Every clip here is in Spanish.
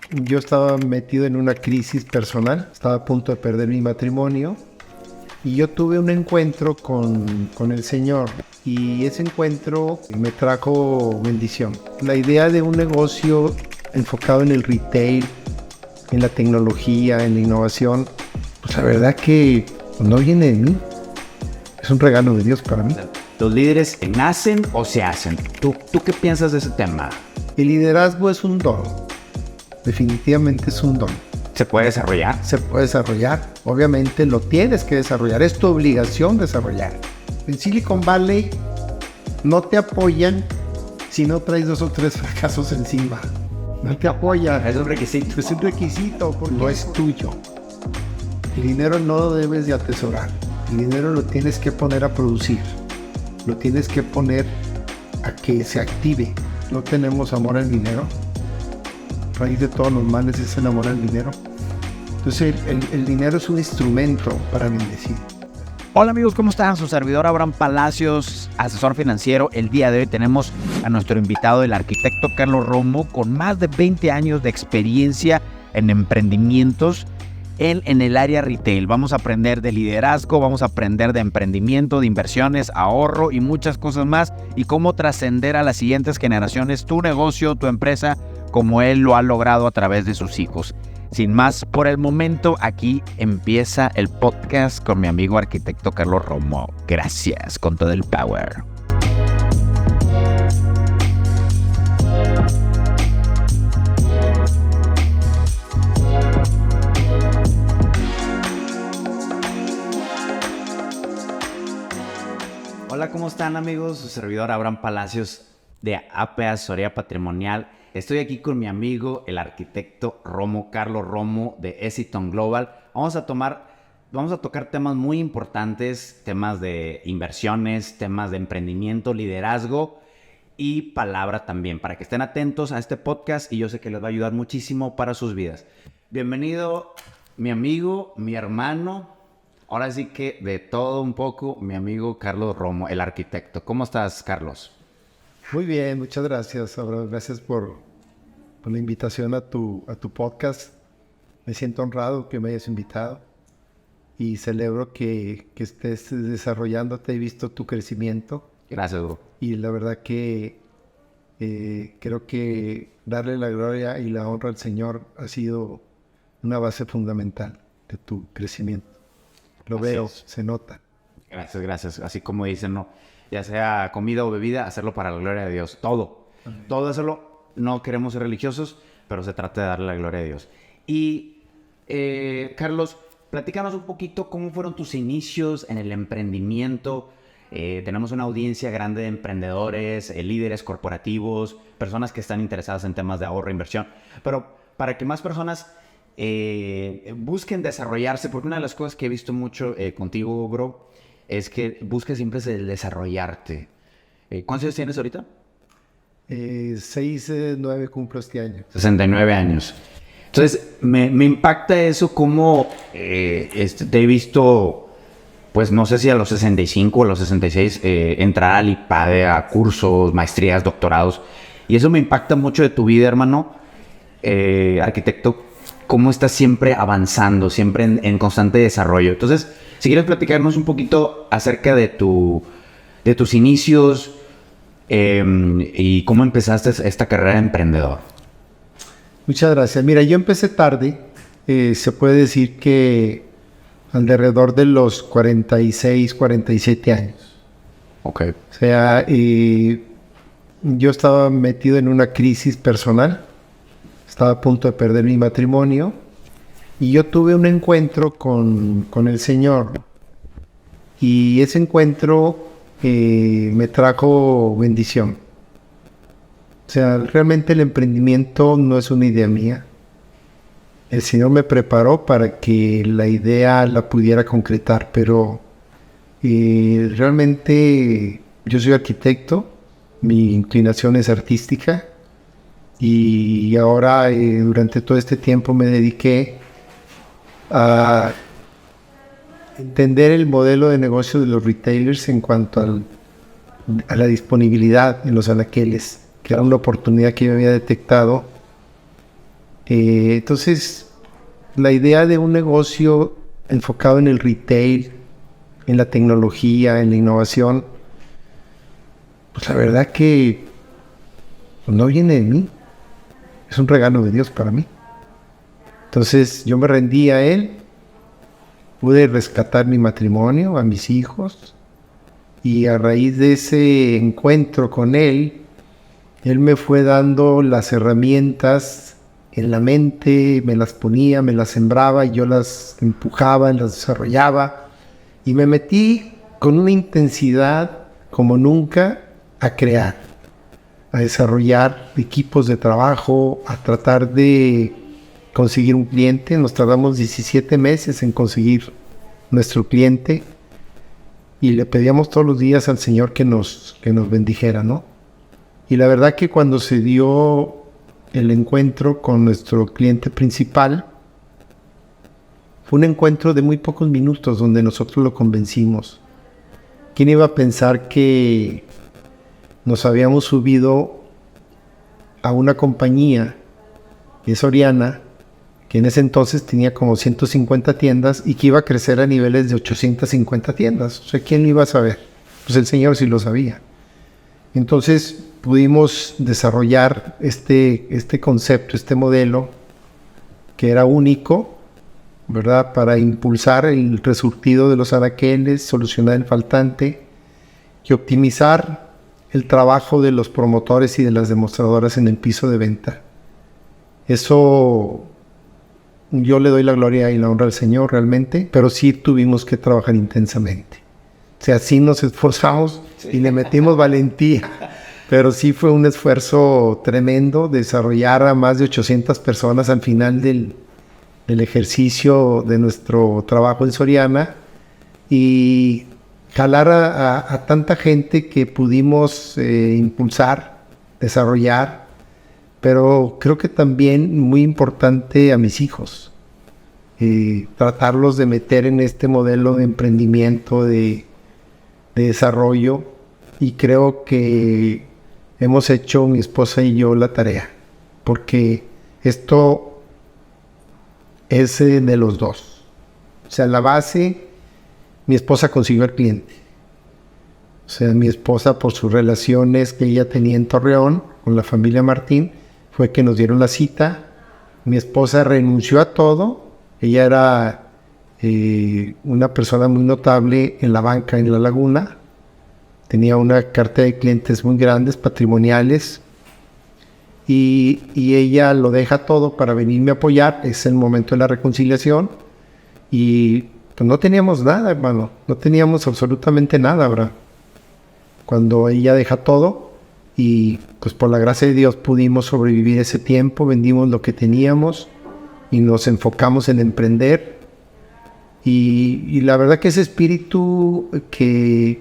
Yo estaba metido en una crisis personal, estaba a punto de perder mi matrimonio y yo tuve un encuentro con el Señor y ese encuentro me trajo bendición. La idea de un negocio enfocado en el retail, en la tecnología, en la innovación, pues la verdad que no viene de mí, es un regalo de Dios para mí. ¿Los líderes nacen o se hacen? ¿Tú qué piensas de ese tema? El liderazgo es un don, definitivamente es un don. ¿Se puede desarrollar? Se puede desarrollar, obviamente lo tienes que desarrollar, es tu obligación desarrollar. En Silicon Valley no te apoyan si no traes 2 o 3 fracasos encima. No te apoyan. Es un requisito. Es un requisito porque no es tuyo. El dinero no lo debes de atesorar. El dinero lo tienes que poner a producir. Lo tienes que poner a que se active. No tenemos amor al dinero. Raíz de todos los males es el amor al dinero. Entonces el dinero es un instrumento para bendecir. Hola amigos, ¿cómo están? Su servidor Abraham Palacios, asesor financiero. El día de hoy tenemos a nuestro invitado, el arquitecto Carlos Romo, con más de 20 años de experiencia en emprendimientos en el área retail. Vamos a aprender de liderazgo, vamos a aprender de emprendimiento, de inversiones, ahorro y muchas cosas más, y cómo trascender a las siguientes generaciones tu negocio, tu empresa, como él lo ha logrado a través de sus hijos. Sin más por el momento, aquí empieza el podcast con mi amigo arquitecto Carlos Romo. Gracias, con todo el power. Hola, ¿cómo están amigos? Su servidor Abraham Palacios de AP Asesoría Patrimonial. Estoy aquí con mi amigo, el arquitecto Romo, Carlos Romo de Exiton Global. Vamos a tocar temas muy importantes, temas de inversiones, temas de emprendimiento, liderazgo y palabra también, para que estén atentos a este podcast y yo sé que les va a ayudar muchísimo para sus vidas. Bienvenido, mi amigo, mi hermano, ahora sí que de todo un poco, mi amigo Carlos Romo, el arquitecto. ¿Cómo estás, Carlos? Muy bien, muchas gracias, Abraham. Gracias por la invitación a tu podcast. Me siento honrado que me hayas invitado y celebro que estés desarrollándote. He visto tu crecimiento. Gracias, Hugo. Y la verdad que creo que darle la gloria y la honra al Señor ha sido una base fundamental de tu crecimiento. Lo veo, se nota. Gracias, gracias. Así como dicen, ¿no? Ya sea comida o bebida, hacerlo para la gloria de Dios. Todo. Amén. Todo hacerlo. No queremos ser religiosos, pero se trata de darle la gloria a Dios. Y, Carlos, platícanos un poquito cómo fueron tus inicios en el emprendimiento. Tenemos una audiencia grande de emprendedores, líderes corporativos, personas que están interesadas en temas de ahorro e inversión. Pero para que más personas busquen desarrollarse, porque una de las cosas que he visto mucho contigo, bro, es que busques siempre el desarrollarte. ¿Cuántos años tienes ahorita? 9 cumplo este año. 69 años. Entonces, me impacta eso como te he visto, pues no sé si a los 65 o a los 66, entrar al IPADE a cursos, maestrías, doctorados. Y eso me impacta mucho de tu vida, hermano, arquitecto, cómo estás siempre avanzando, siempre en constante desarrollo. Entonces, si quieres platicarnos un poquito acerca de tus inicios y cómo empezaste esta carrera de emprendedor. Muchas gracias. Mira, yo empecé tarde. Se puede decir que alrededor de los 46, 47 años. Ok. O sea, yo estaba metido en una crisis personal. Estaba a punto de perder mi matrimonio. Y yo tuve un encuentro con el Señor. Y ese encuentro me trajo bendición. O sea, realmente el emprendimiento no es una idea mía. El Señor me preparó para que la idea la pudiera concretar, pero realmente yo soy arquitecto, mi inclinación es artística y ahora durante todo este tiempo me dediqué a entender el modelo de negocio de los retailers en cuanto a la disponibilidad en los anaqueles, que era una oportunidad que yo había detectado Entonces, la idea de un negocio enfocado en el retail, en la tecnología, en la innovación, pues la verdad que no viene de mí. Es un regalo de Dios para mí. Entonces yo me rendí a Él, pude rescatar mi matrimonio, a mis hijos, y a raíz de ese encuentro con Él, Él me fue dando las herramientas en la mente, me las ponía, me las sembraba, y yo las empujaba, las desarrollaba, y me metí con una intensidad como nunca a crear, a desarrollar equipos de trabajo, a tratar de conseguir un cliente. Nos tardamos 17 meses en conseguir nuestro cliente y le pedíamos todos los días al Señor que nos bendijera, ¿no? Y la verdad que cuando se dio el encuentro con nuestro cliente principal, fue un encuentro de muy pocos minutos donde nosotros lo convencimos. ¿Quién iba a pensar que nos habíamos subido a una compañía de Soriana que en ese entonces tenía como 150 tiendas y que iba a crecer a niveles de 850 tiendas? O sea, ¿quién lo iba a saber? Pues el Señor sí lo sabía. Entonces pudimos desarrollar este concepto, este modelo que era único, ¿verdad? Para impulsar el resurtido de los anaqueles, solucionar el faltante y optimizar el trabajo de los promotores y de las demostradoras en el piso de venta. Eso yo le doy la gloria y la honra al Señor realmente, pero sí tuvimos que trabajar intensamente. O sea, sí nos esforzamos y le metimos valentía, pero sí fue un esfuerzo tremendo desarrollar a más de 800 personas al final del ejercicio de nuestro trabajo en Soriana y jalar a tanta gente que pudimos impulsar, desarrollar, pero creo que también muy importante a mis hijos, tratarlos de meter en este modelo de emprendimiento, de desarrollo, y creo que hemos hecho mi esposa y yo la tarea, porque esto es de los dos. O sea, la base, mi esposa consiguió al cliente. O sea, mi esposa, por sus relaciones que ella tenía en Torreón con la familia Martín, fue que nos dieron la cita. Mi esposa renunció a todo. Ella era una persona muy notable en la banca en La Laguna. Tenía una cartera de clientes muy grandes, patrimoniales. Y ella lo deja todo para venirme a apoyar. Es el momento de la reconciliación. Y pues no teníamos nada, hermano. No teníamos absolutamente nada, ¿verdad? Cuando ella deja todo, y pues por la gracia de Dios pudimos sobrevivir ese tiempo, vendimos lo que teníamos y nos enfocamos en emprender. Y la verdad que ese espíritu que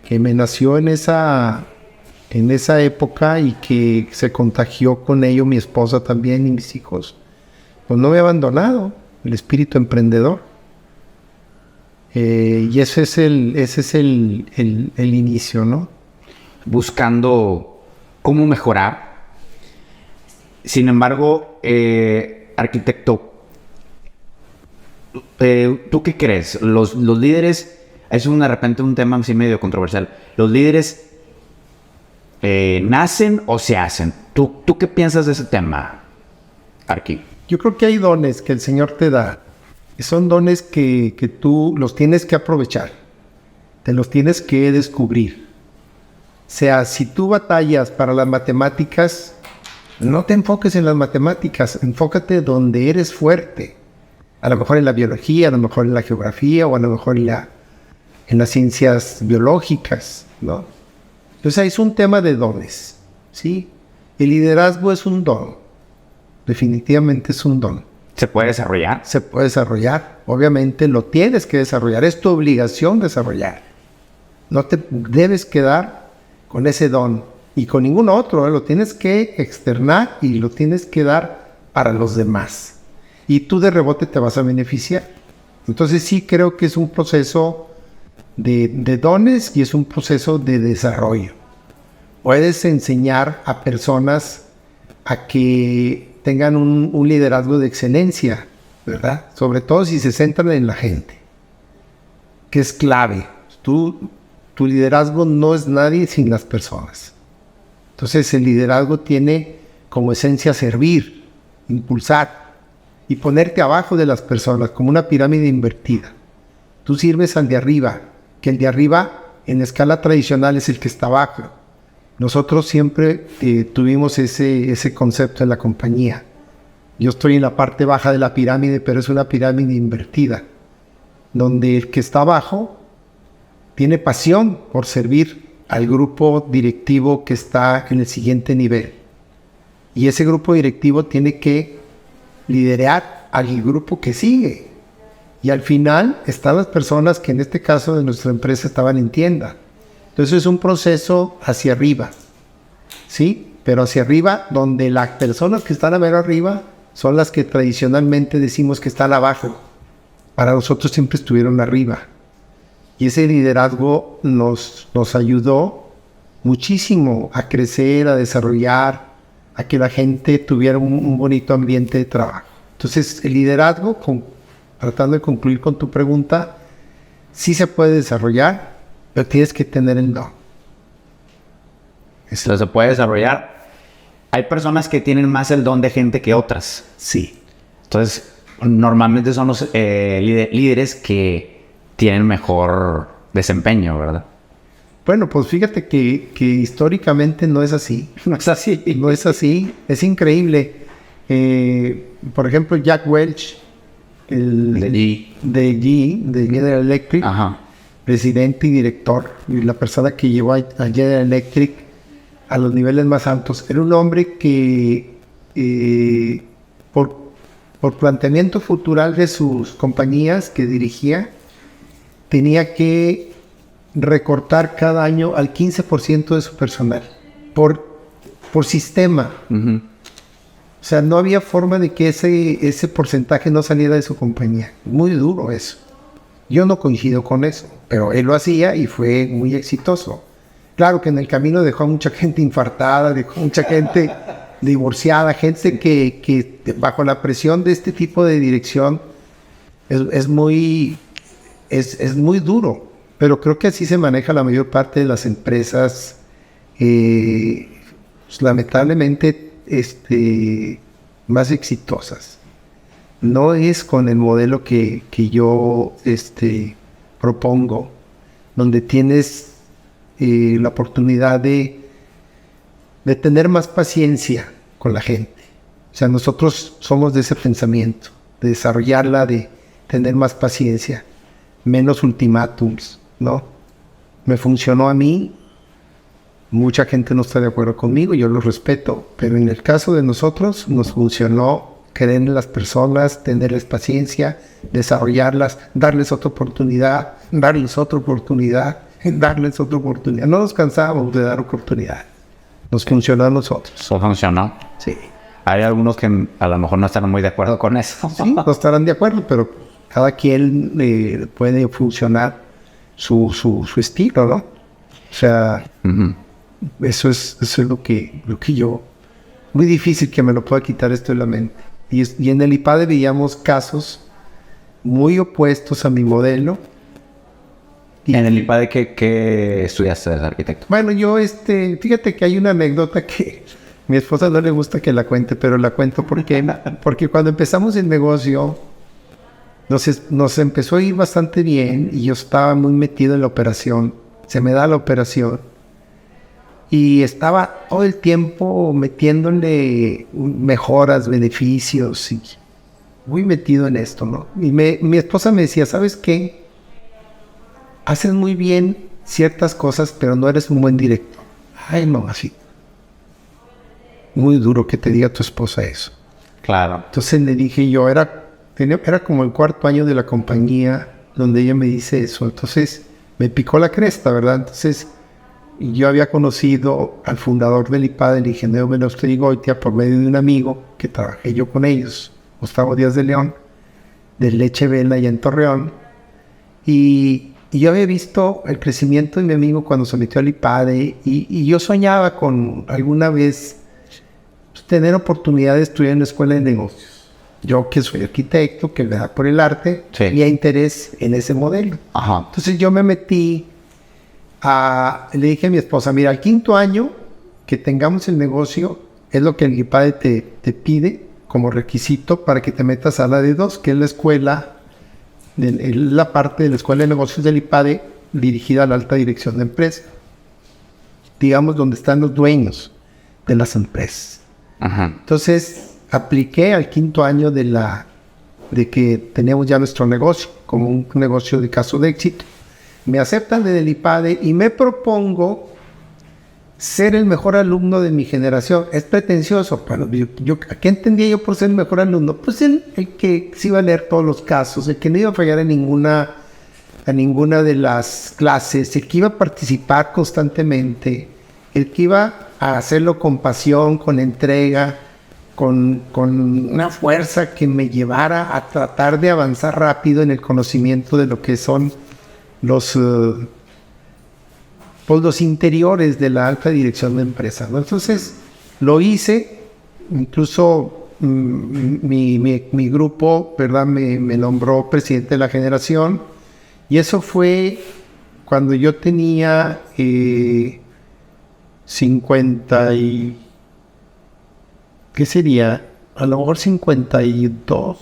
me nació en esa época y que se contagió con ello mi esposa también y mis hijos, pues no me ha abandonado, el espíritu emprendedor. Y ese es el inicio, ¿no? Buscando cómo mejorar. Sin embargo, arquitecto, ¿tú qué crees? Los líderes, es de repente un tema así medio controversial. ¿Los líderes nacen o se hacen? ¿Tú qué piensas de ese tema, Arqui? Yo creo que hay dones que el Señor te da. Son dones que tú los tienes que aprovechar. Te los tienes que descubrir. O sea, si tú batallas para las matemáticas, no te enfoques en las matemáticas, enfócate donde eres fuerte. A lo mejor en la biología, a lo mejor en la geografía, o a lo mejor en las ciencias biológicas, ¿no? Entonces es un tema de dones, ¿sí? El liderazgo es un don. Definitivamente es un don. ¿Se puede desarrollar? Se puede desarrollar. Obviamente lo tienes que desarrollar. Es tu obligación desarrollar. No te debes quedar con ese don y con ningún otro. Lo tienes que externar y lo tienes que dar para los demás. Y tú de rebote te vas a beneficiar. Entonces sí creo que es un proceso de dones y es un proceso de desarrollo. Puedes enseñar a personas a que tengan un liderazgo de excelencia, ¿verdad? Sobre todo si se centran en la gente, que es clave. Tu liderazgo no es nadie sin las personas. Entonces el liderazgo tiene como esencia servir, impulsar y ponerte abajo de las personas, como una pirámide invertida. Tú sirves al de arriba, que el de arriba en la escala tradicional es el que está abajo. Nosotros siempre tuvimos ese concepto en la compañía. Yo estoy en la parte baja de la pirámide, pero es una pirámide invertida, donde el que está abajo tiene pasión por servir al grupo directivo que está en el siguiente nivel. Y ese grupo directivo tiene que liderar al grupo que sigue. Y al final están las personas que en este caso de nuestra empresa estaban en tienda. Entonces es un proceso hacia arriba, ¿sí? Pero hacia arriba donde las personas que están a ver arriba son las que tradicionalmente decimos que están abajo. Para nosotros siempre estuvieron arriba. Y ese liderazgo nos ayudó muchísimo a crecer, a desarrollar, a que la gente tuviera un bonito ambiente de trabajo. Entonces, el liderazgo, tratando de concluir con tu pregunta, sí se puede desarrollar, pero tienes que tener el don. Entonces, se puede desarrollar. Hay personas que tienen más el don de gente que otras. Sí. Entonces, normalmente son los líderes que tienen mejor desempeño, ¿verdad? Bueno, pues fíjate que históricamente no es así. No es así. No es así. Es increíble. Por ejemplo, Jack Welch, de General Electric, Ajá. presidente y director, y la persona que llevó a General Electric a los niveles más altos, era un hombre que por planteamiento futural de sus compañías que dirigía, tenía que recortar cada año al 15% de su personal por sistema. Uh-huh. O sea, no había forma de que ese porcentaje no saliera de su compañía. Muy duro eso. Yo no coincido con eso, pero él lo hacía y fue muy exitoso. Claro que en el camino dejó a mucha gente infartada, dejó a mucha gente divorciada, gente que bajo la presión de este tipo de dirección es muy duro. Pero creo que así se maneja la mayor parte de las empresas, pues, lamentablemente, más exitosas. No es con el modelo que yo propongo, donde tienes la oportunidad de tener más paciencia con la gente. O sea, nosotros somos de ese pensamiento, de desarrollarla, de tener más paciencia, menos ultimátums, ¿no? Me funcionó a mí, mucha gente no está de acuerdo conmigo, yo lo respeto, pero en el caso de nosotros nos funcionó creer en las personas, tenerles paciencia, desarrollarlas, darles otra oportunidad, darles otra oportunidad, darles otra oportunidad. No nos cansábamos de dar oportunidad. Nos funcionó a nosotros. Eso funcionó. Sí. Hay algunos que a lo mejor no están muy de acuerdo con eso. Sí, no estarán de acuerdo, pero cada quien puede funcionar su estilo, ¿no? O sea, Uh-huh. eso es lo que yo... Muy difícil que me lo pueda quitar esto de la mente. Y en el IPADE veíamos casos muy opuestos a mi modelo. ¿En el IPADE qué estudiaste de arquitecto? Bueno, yo, fíjate que hay una anécdota que mi esposa no le gusta que la cuente, pero la cuento porque cuando empezamos el negocio nos empezó a ir bastante bien y yo estaba muy metido en la operación. Se me da la operación y estaba todo el tiempo metiéndole mejoras, beneficios y muy metido en esto, ¿no? Y mi esposa me decía, ¿sabes qué? Haces muy bien ciertas cosas, pero no eres un buen director. Ay, no, así. Muy duro que te diga tu esposa eso. Claro. Entonces le dije yo, era como el cuarto año de la compañía donde ella me dice eso. Entonces me picó la cresta, ¿verdad? Entonces yo había conocido al fundador del IPADE, el ingeniero Venusto Goitia, por medio de un amigo que trabajé yo con ellos, Gustavo Díaz de León, de Leche Vela allá en Torreón. Y yo había visto el crecimiento de mi amigo cuando se metió al IPADE y yo soñaba con alguna vez tener oportunidad de estudiar en la escuela de negocios. Yo que soy arquitecto, que me da por el arte, Sí. tenía interés en ese modelo. Ajá. Entonces yo me metí le dije a mi esposa, mira, al 5.º año que tengamos el negocio, es lo que el IPADE te pide como requisito para que te metas a la D2, que es la escuela, la parte de la escuela de negocios del IPADE dirigida a la alta dirección de empresa. Digamos, donde están los dueños de las empresas. Ajá. Entonces, apliqué al 5.º año de que teníamos ya nuestro negocio, como un negocio de caso de éxito. Me aceptan desde el IPADE y me propongo ser el mejor alumno de mi generación. Es pretencioso, pero ¿qué entendía yo por ser el mejor alumno? Pues el que se iba a leer todos los casos, el que no iba a fallar en ninguna de las clases, el que iba a participar constantemente, el que iba a hacerlo con pasión, con entrega, con una fuerza que me llevara a tratar de avanzar rápido en el conocimiento de lo que son los interiores de la alta dirección de empresa, ¿no? Entonces lo hice, incluso mi grupo, ¿verdad? Me nombró presidente de la generación, y eso fue cuando yo tenía 50 y... ¿qué sería? A lo mejor 52,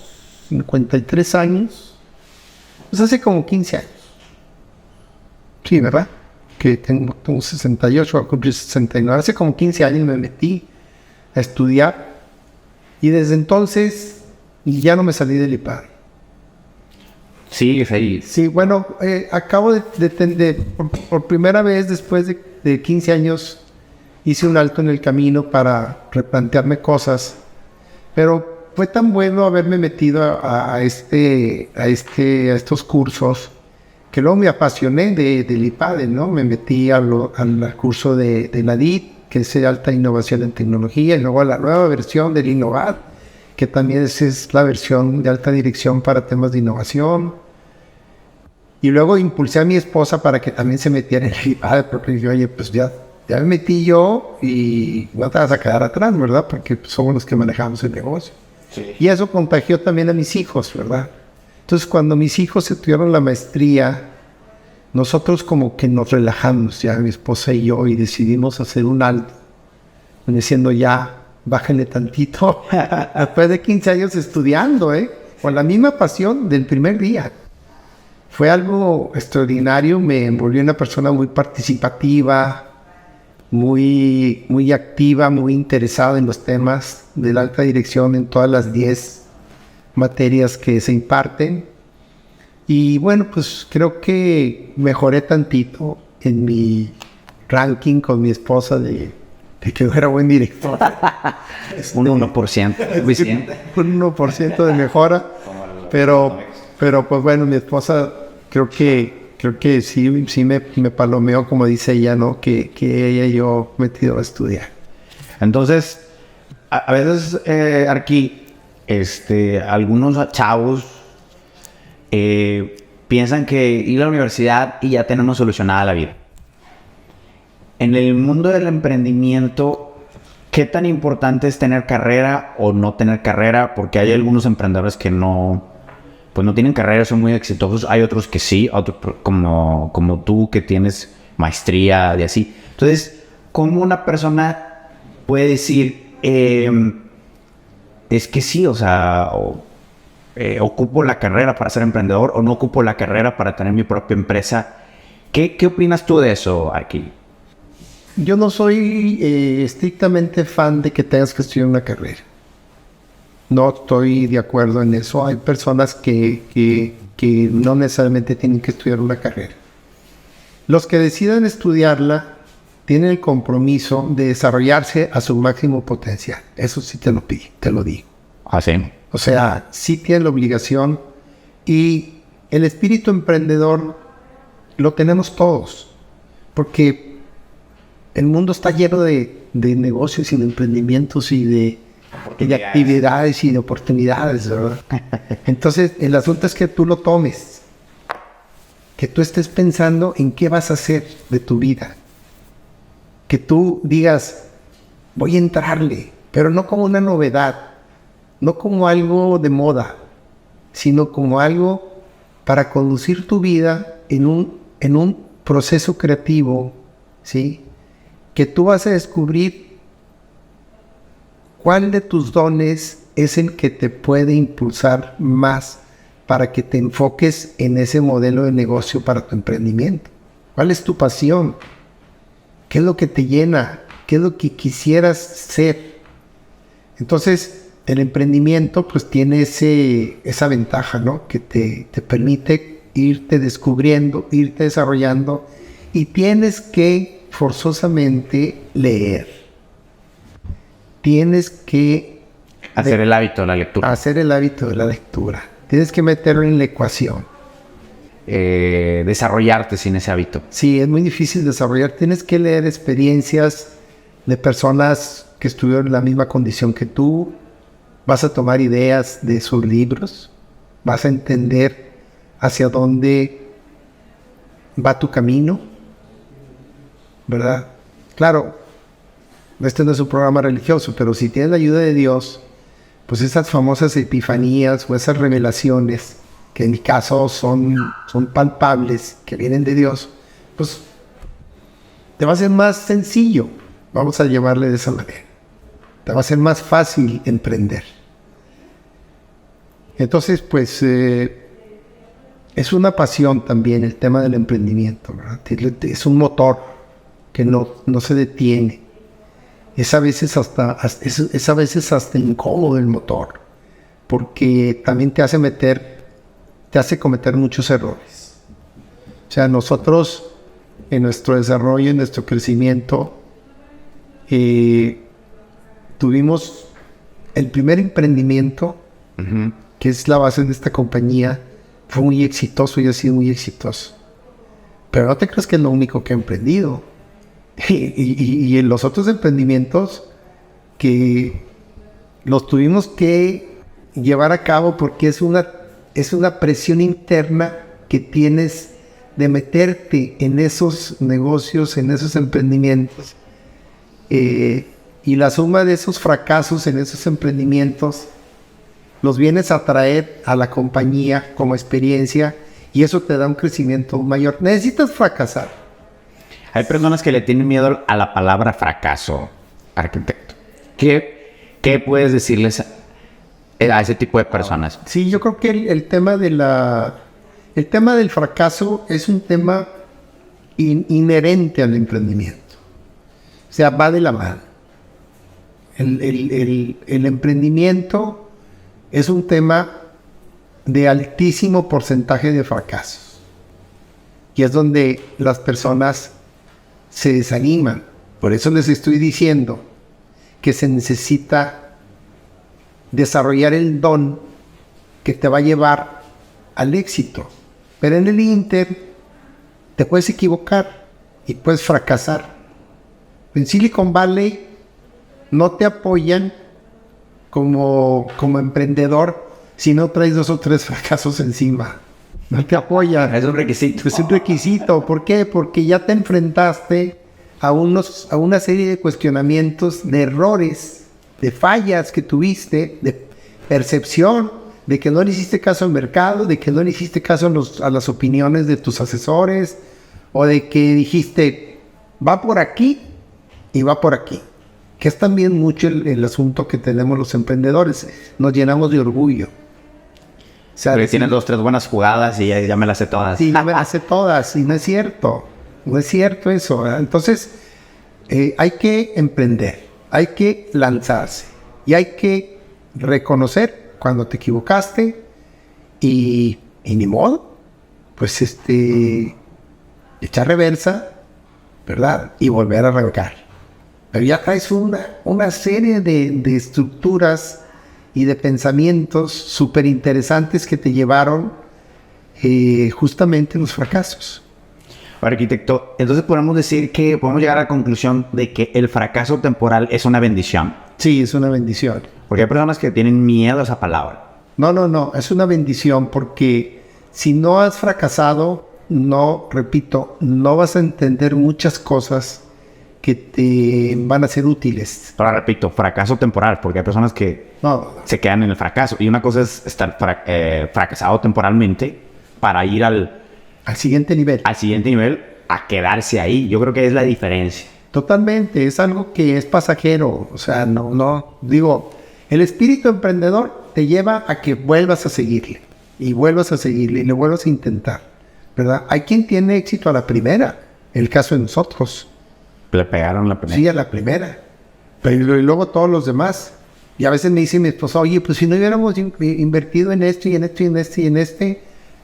53 años. Pues hace como 15 años. Sí, ¿verdad? Que tengo 68, voy a cumplir 69. Hace como 15 años me metí a estudiar y desde entonces ya no me salí del IPADE. Sigues ahí. Sí, bueno, acabo por primera vez después de 15 años hice un alto en el camino para replantearme cosas, pero fue tan bueno haberme metido a estos cursos que luego me apasioné del IPADE, ¿no? Me metí al curso de la DIT, que es de alta innovación en tecnología, y luego a la nueva versión del Innovat, que también es la versión de alta dirección para temas de innovación. Y luego impulsé a mi esposa para que también se metiera en el IPADE, porque dije, oye, pues ya me metí yo y no te vas a quedar atrás, ¿verdad? Porque somos los que manejamos el negocio. Sí. Y eso contagió también a mis hijos, ¿verdad? Entonces, cuando mis hijos estudiaron la maestría, nosotros como que nos relajamos, ya mi esposa y yo, y decidimos hacer un alto, diciendo ya, bájenle tantito, después de 15 años estudiando, con la misma pasión del primer día. Fue algo extraordinario, me volví una persona muy participativa, muy, muy activa, muy interesada en los temas de la alta dirección en todas las 10 materias que se imparten. Y bueno, pues creo que mejoré tantito en mi ranking con mi esposa de que yo era buen director. Un 1%. Suficiente. Un 1% de mejora. Pero pues bueno, mi esposa creo que sí me palomeó, como dice ella, ¿no? Que ella y yo metido a estudiar. Entonces, a veces, Arqui, algunos chavos piensan que ir a la universidad y ya tenemos solucionada la vida. En el mundo del emprendimiento, ¿qué tan importante es tener carrera o no tener carrera? Porque hay algunos emprendedores que no tienen carrera, son muy exitosos. Hay otros que sí, otros como tú que tienes maestría y así. Entonces, ¿cómo una persona puede decir, es que sí, o sea, ocupo la carrera para ser emprendedor o no ocupo la carrera para tener mi propia empresa? ¿Qué opinas tú de eso, Arqui? Yo no soy estrictamente fan de que tengas que estudiar una carrera. No estoy de acuerdo en eso. Hay personas que no necesariamente tienen que estudiar una carrera. Los que decidan estudiarla tienen el compromiso de desarrollarse a su máximo potencial. Eso sí te lo digo. Ah, sí. O sea, sí tienen la obligación, y el espíritu emprendedor lo tenemos todos, porque el mundo está lleno de negocios y de emprendimientos y de actividades y de oportunidades, ¿verdad? Entonces, el asunto es que tú lo tomes, que tú estés pensando en qué vas a hacer de tu vida, que tú digas, voy a entrarle, pero no como una novedad, no como algo de moda, sino como algo para conducir tu vida en un proceso creativo, ¿sí? Que tú vas a descubrir cuál de tus dones es el que te puede impulsar más para que te enfoques en ese modelo de negocio para tu emprendimiento. ¿Cuál es tu pasión? ¿Qué es lo que te llena? ¿Qué es lo que quisieras ser? Entonces, el emprendimiento pues tiene esa ventaja, ¿no? Que te permite irte descubriendo, irte desarrollando, y tienes que forzosamente leer. Tienes que hacer el hábito de la lectura. Hacer el hábito de la lectura. Tienes que meterlo en la ecuación. Desarrollarte sin ese hábito. Sí, es muy difícil desarrollar. Tienes que leer experiencias de personas que estuvieron en la misma condición que tú. Vas a tomar ideas de sus libros. Vas a entender hacia dónde va tu camino, ¿verdad? Claro, este no es un programa religioso, pero si tienes la ayuda de Dios, pues esas famosas epifanías o esas revelaciones, que en mi caso son palpables, que vienen de Dios, pues te va a ser más sencillo, vamos a llamarle de esa manera. Te va a ser más fácil emprender. Entonces, pues, es una pasión también el tema del emprendimiento, ¿verdad? Es un motor que no se detiene. Es a veces hasta incómodo el motor, porque también te hace cometer muchos errores. O sea, nosotros en nuestro desarrollo, en nuestro crecimiento, tuvimos el primer emprendimiento, que es la base de esta compañía, fue muy exitoso y ha sido muy exitoso. Pero no te creas que es lo único que he emprendido. Y en los otros emprendimientos que los tuvimos que llevar a cabo porque es una presión interna que tienes de meterte en esos negocios, en esos emprendimientos. Y la suma de esos fracasos en esos emprendimientos los vienes a traer a la compañía como experiencia, y eso te da un crecimiento mayor. Necesitas fracasar. Hay personas que le tienen miedo a la palabra fracaso, arquitecto. ¿Qué puedes decirles a ese tipo de personas? Sí, yo creo que el tema del fracaso es un tema inherente al emprendimiento. O sea, va de la mano. El emprendimiento es un tema de altísimo porcentaje de fracasos. Y es donde las personas se desaniman. Por eso les estoy diciendo que se necesita desarrollar el don que te va a llevar al éxito. Pero en el Inter te puedes equivocar y puedes fracasar. En Silicon Valley no te apoyan como emprendedor si no traes 2 o 3 fracasos encima. No te apoyan. Es un requisito. Es un requisito. ¿Por qué? Porque ya te enfrentaste a una serie de cuestionamientos, de errores, de fallas que tuviste, de percepción, de que no le hiciste caso al mercado, de que no le hiciste caso a las opiniones de tus asesores, o de que dijiste, va por aquí y va por aquí. Que es también mucho el asunto que tenemos los emprendedores. Nos llenamos de orgullo. O sea, porque tienes 2, 3 buenas jugadas y ya me las sé todas. Sí, me las sé todas, y no es cierto. No es cierto eso, ¿verdad? Entonces, hay que emprender, hay que lanzarse y hay que reconocer cuando te equivocaste y ni modo, pues echar reversa, ¿verdad? Y volver a arrancar. Pero ya traes una serie de estructuras y de pensamientos súper interesantes que te llevaron justamente los fracasos. Arquitecto, entonces podemos llegar a la conclusión de que el fracaso temporal es una bendición. Sí, es una bendición. Porque hay personas que tienen miedo a esa palabra. No, es una bendición porque si no has fracasado, no vas a entender muchas cosas que te van a ser útiles. Pero repito, fracaso temporal, porque hay personas que se quedan en el fracaso. Y una cosa es estar fracasado temporalmente para ir al siguiente nivel. Al siguiente nivel, a quedarse ahí. Yo creo que es la diferencia. Totalmente, es algo que es pasajero. O sea, digo, el espíritu emprendedor te lleva a que vuelvas a seguirle. Y vuelvas a seguirle, y le vuelvas a intentar, ¿verdad? Hay quien tiene éxito a la primera. El caso de nosotros. Le pegaron la primera. Sí, a la primera. Pero y luego todos los demás. Y a veces me dice mi esposa, oye, pues si no hubiéramos invertido en esto y en esto y en este y en este,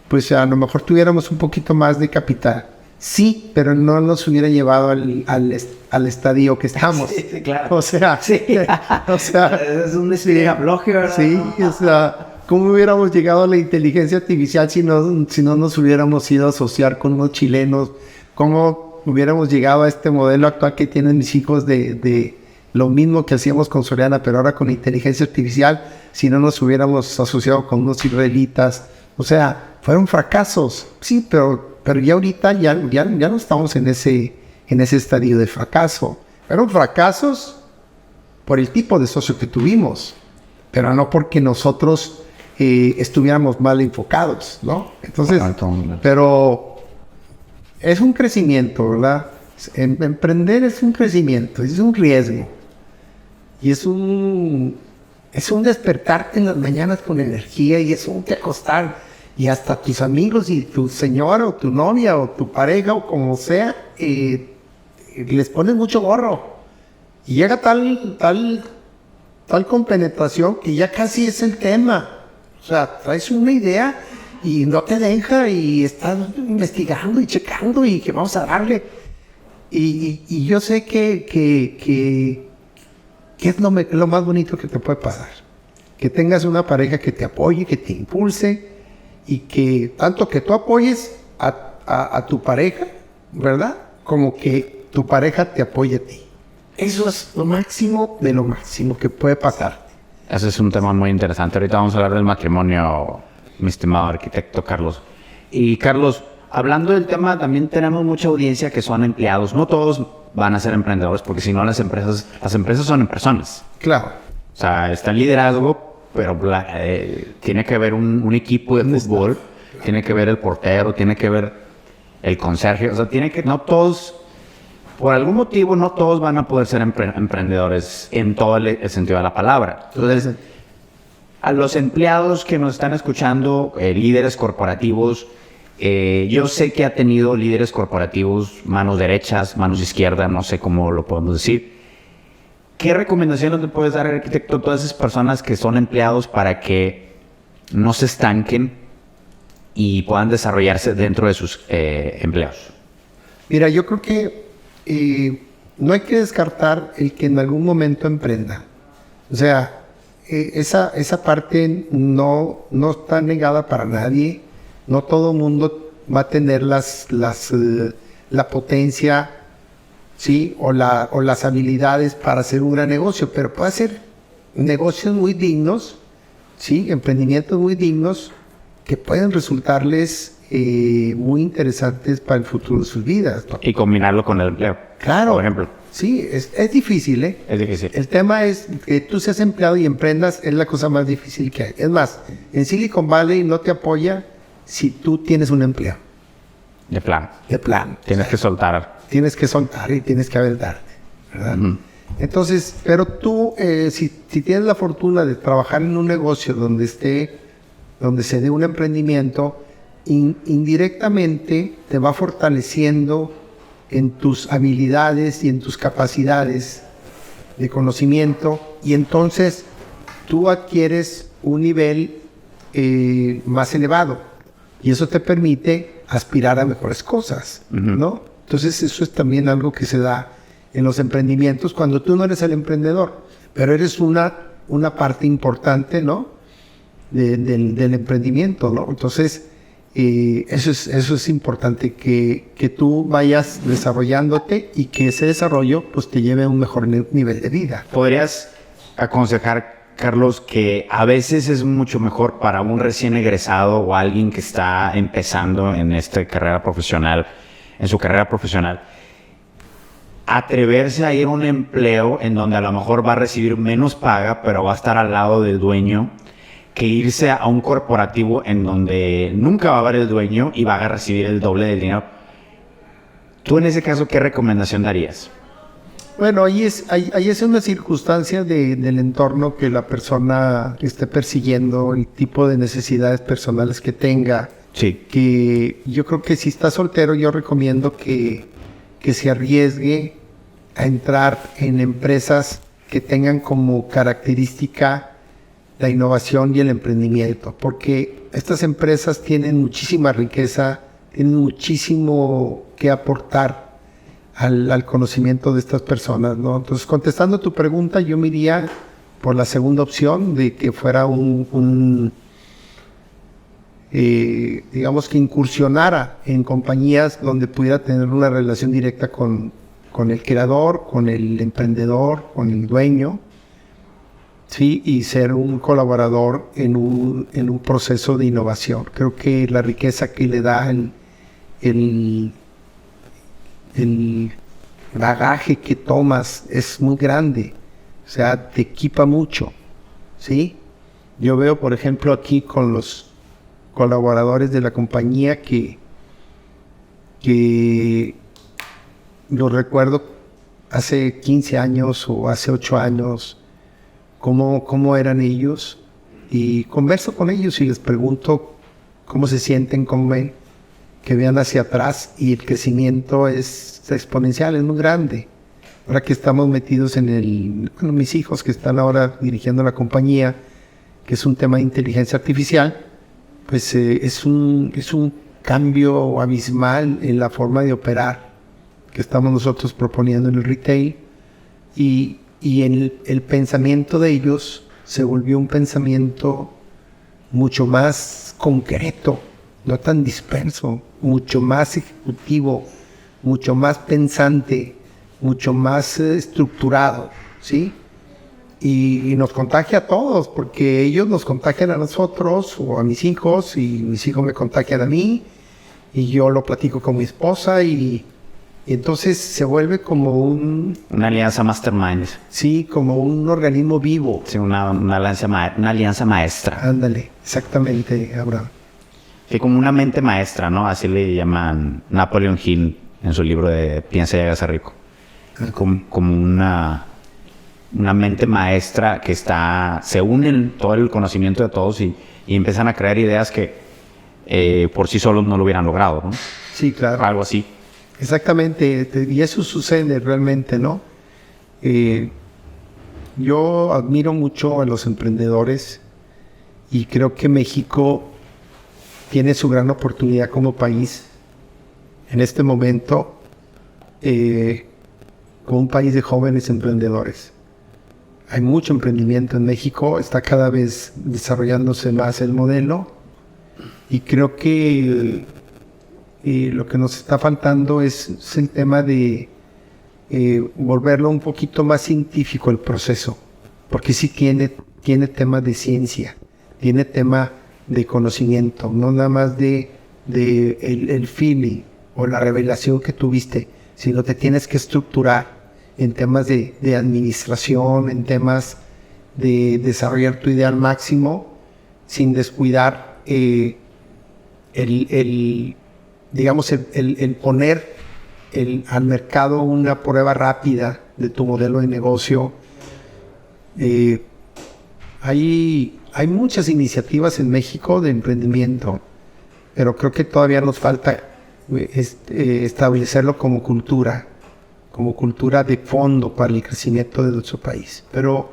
pues a lo mejor tuviéramos un poquito más de capital. Sí, pero no nos hubiera llevado al estadio que estamos. Sí, claro. O sea, es un desfloje, ¿verdad? Sí, o sea, ¿cómo hubiéramos llegado a la inteligencia artificial si no nos hubiéramos ido a asociar con unos chilenos? ¿Cómo hubiéramos llegado a este modelo actual que tienen mis hijos de lo mismo que hacíamos con Soriana, pero ahora con inteligencia artificial, si no nos hubiéramos asociado con unos israelitas? O sea, fueron fracasos, sí, pero ya ahorita ya no estamos en ese estadio de fracaso. Fueron fracasos por el tipo de socio que tuvimos, pero no porque nosotros estuviéramos mal enfocados, ¿no? Entonces, pero es un crecimiento, ¿verdad? Emprender es un crecimiento, es un riesgo. Y es un despertarte en las mañanas con energía, y es un te acostar. Y hasta tus amigos y tu señora o tu novia o tu pareja o como sea, les pones mucho gorro. Y llega tal compenetración que ya casi es el tema. O sea, traes una idea y no te deja y estás investigando y checando y que vamos a darle. Y yo sé que es lo más bonito que te puede pasar. Que tengas una pareja que te apoye, que te impulse, y que tanto que tú apoyes a tu pareja, ¿verdad? Como que tu pareja te apoye a ti. Eso es lo máximo de lo máximo que puede pasar. Ese es un tema muy interesante. Ahorita vamos a hablar del matrimonio, mi estimado arquitecto Carlos. Y Carlos, hablando del tema, también tenemos mucha audiencia que son empleados. No todos van a ser emprendedores, porque si no las empresas son personas. Claro. O sea, está el liderazgo, pero tiene que haber un equipo de fútbol, tiene que ver el portero, tiene que ver el conserje. O sea, no todos, por algún motivo, no todos van a poder ser emprendedores en todo el sentido de la palabra. Entonces, a los empleados que nos están escuchando, líderes corporativos, yo sé que ha tenido líderes corporativos, manos derechas, manos izquierdas, no sé cómo lo podemos decir. ¿Qué recomendaciones le puedes dar, arquitecto, a todas esas personas que son empleados para que no se estanquen y puedan desarrollarse dentro de sus empleos? Mira, yo creo que no hay que descartar el que en algún momento emprenda. O sea, esa parte no está negada para nadie. No todo mundo va a tener la potencia, ¿sí? o las habilidades para hacer un gran negocio, pero puede hacer negocios muy dignos, ¿sí? Emprendimientos muy dignos que pueden resultarles muy interesantes para el futuro de sus vidas, ¿no? Y combinarlo con el empleo. Claro. Por ejemplo. Sí, es difícil, ¿eh? Es difícil. El tema es que tú seas empleado y emprendas, es la cosa más difícil que hay. Es más, en Silicon Valley no te apoya si tú tienes un empleo. De plan. De plan. Tienes que soltar. Tienes que soltar y tienes que aventarte, ¿verdad? Uh-huh. Entonces, pero tú, si tienes la fortuna de trabajar en un negocio donde se dé un emprendimiento, indirectamente te va fortaleciendo en tus habilidades y en tus capacidades de conocimiento, y entonces tú adquieres un nivel más elevado, y eso te permite aspirar a mejores cosas, uh-huh. ¿no? Entonces eso es también algo que se da en los emprendimientos cuando tú no eres el emprendedor, pero eres una parte importante, ¿no? del emprendimiento, ¿no? Entonces eso es importante, que tú vayas desarrollándote y que ese desarrollo pues te lleve a un mejor nivel de vida. ¿Podrías aconsejar, Carlos, que a veces es mucho mejor para un recién egresado o alguien que está empezando en esta carrera profesional, en su carrera profesional, atreverse a ir a un empleo en donde a lo mejor va a recibir menos paga, pero va a estar al lado del dueño, que irse a un corporativo en donde nunca va a haber el dueño y va a recibir el doble del dinero. Tú en ese caso, ¿qué recomendación darías? Bueno, ahí es una circunstancia del entorno que la persona esté persiguiendo, el tipo de necesidades personales que tenga. Sí. Que yo creo que si está soltero, yo recomiendo que se arriesgue a entrar en empresas que tengan como característica la innovación y el emprendimiento, porque estas empresas tienen muchísima riqueza, tienen muchísimo que aportar al conocimiento de estas personas, ¿no? Entonces, contestando tu pregunta, yo me iría por la segunda opción de que fuera digamos que incursionara en compañías donde pudiera tener una relación directa con el creador, con el emprendedor, con el dueño, sí, y ser un colaborador en un proceso de innovación. Creo que la riqueza que le da el bagaje que tomas es muy grande, o sea, te equipa mucho, ¿sí? Yo veo, por ejemplo, aquí con los colaboradores de la compañía que los recuerdo hace 15 años o hace 8 años, cómo eran ellos, y converso con ellos y les pregunto cómo se sienten, cómo ven, que vean hacia atrás, y el crecimiento es exponencial, es muy grande. Ahora que estamos metidos mis hijos que están ahora dirigiendo la compañía, que es un tema de inteligencia artificial, pues es un cambio abismal en la forma de operar que estamos nosotros proponiendo en el retail, y el pensamiento de ellos se volvió un pensamiento mucho más concreto, no tan disperso, mucho más ejecutivo, mucho más pensante, mucho más estructurado, ¿sí? Y nos contagia a todos, porque ellos nos contagian a nosotros o a mis hijos, y mis hijos me contagian a mí, y yo lo platico con mi esposa, y entonces se vuelve como una alianza mastermind. Sí, como un organismo vivo. Sí, una alianza maestra. Ándale, exactamente, Abraham. Sí, como una mente maestra, ¿no? Así le llaman Napoleon Hill en su libro de Piensa y hágase rico. Como una mente maestra que se une en todo el conocimiento de todos y empiezan a crear ideas que por sí solos no lo hubieran logrado, ¿no? Sí, claro. Algo así. Exactamente, y eso sucede realmente, ¿no? Yo admiro mucho a los emprendedores, y creo que México tiene su gran oportunidad como país en este momento, como un país de jóvenes emprendedores. Hay mucho emprendimiento en México, está cada vez desarrollándose más el modelo, y creo que lo que nos está faltando es el tema de volverlo un poquito más científico el proceso, porque sí tiene tema de ciencia, tiene tema de conocimiento, no nada más de el feeling o la revelación que tuviste, sino te tienes que estructurar en temas de administración, en temas de desarrollar tu idea al máximo, sin descuidar digamos, el poner al mercado una prueba rápida de tu modelo de negocio. Hay muchas iniciativas en México de emprendimiento, pero creo que todavía nos falta establecerlo como cultura de fondo para el crecimiento de nuestro país. Pero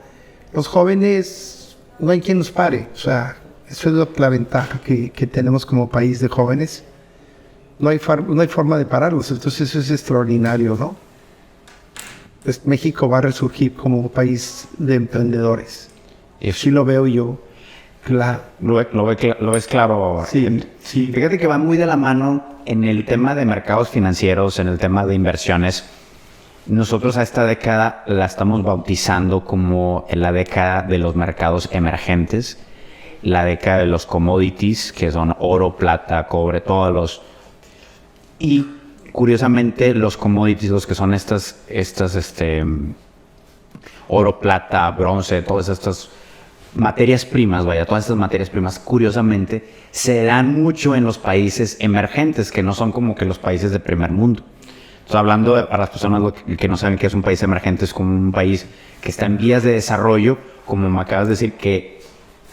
los jóvenes, no hay quien nos pare, o sea, eso es la ventaja que tenemos como país de jóvenes. No hay forma de pararlos, entonces eso es extraordinario, ¿no? Pues México va a resurgir como un país de emprendedores. Y así lo veo yo. Claro. Lo ves claro. Sí. Fíjate que va muy de la mano en el tema de mercados financieros, en el tema de inversiones. Nosotros a esta década la estamos bautizando como la década de los mercados emergentes, la década de los commodities, que son oro, plata, cobre, todos los... Y curiosamente los commodities, los que son oro, plata, bronce, todas estas materias primas, todas estas materias primas, curiosamente, se dan mucho en los países emergentes, que no son como que los países de primer mundo. Estoy hablando para las personas que no saben qué es un país emergente, es como un país que está en vías de desarrollo, como me acabas de decir que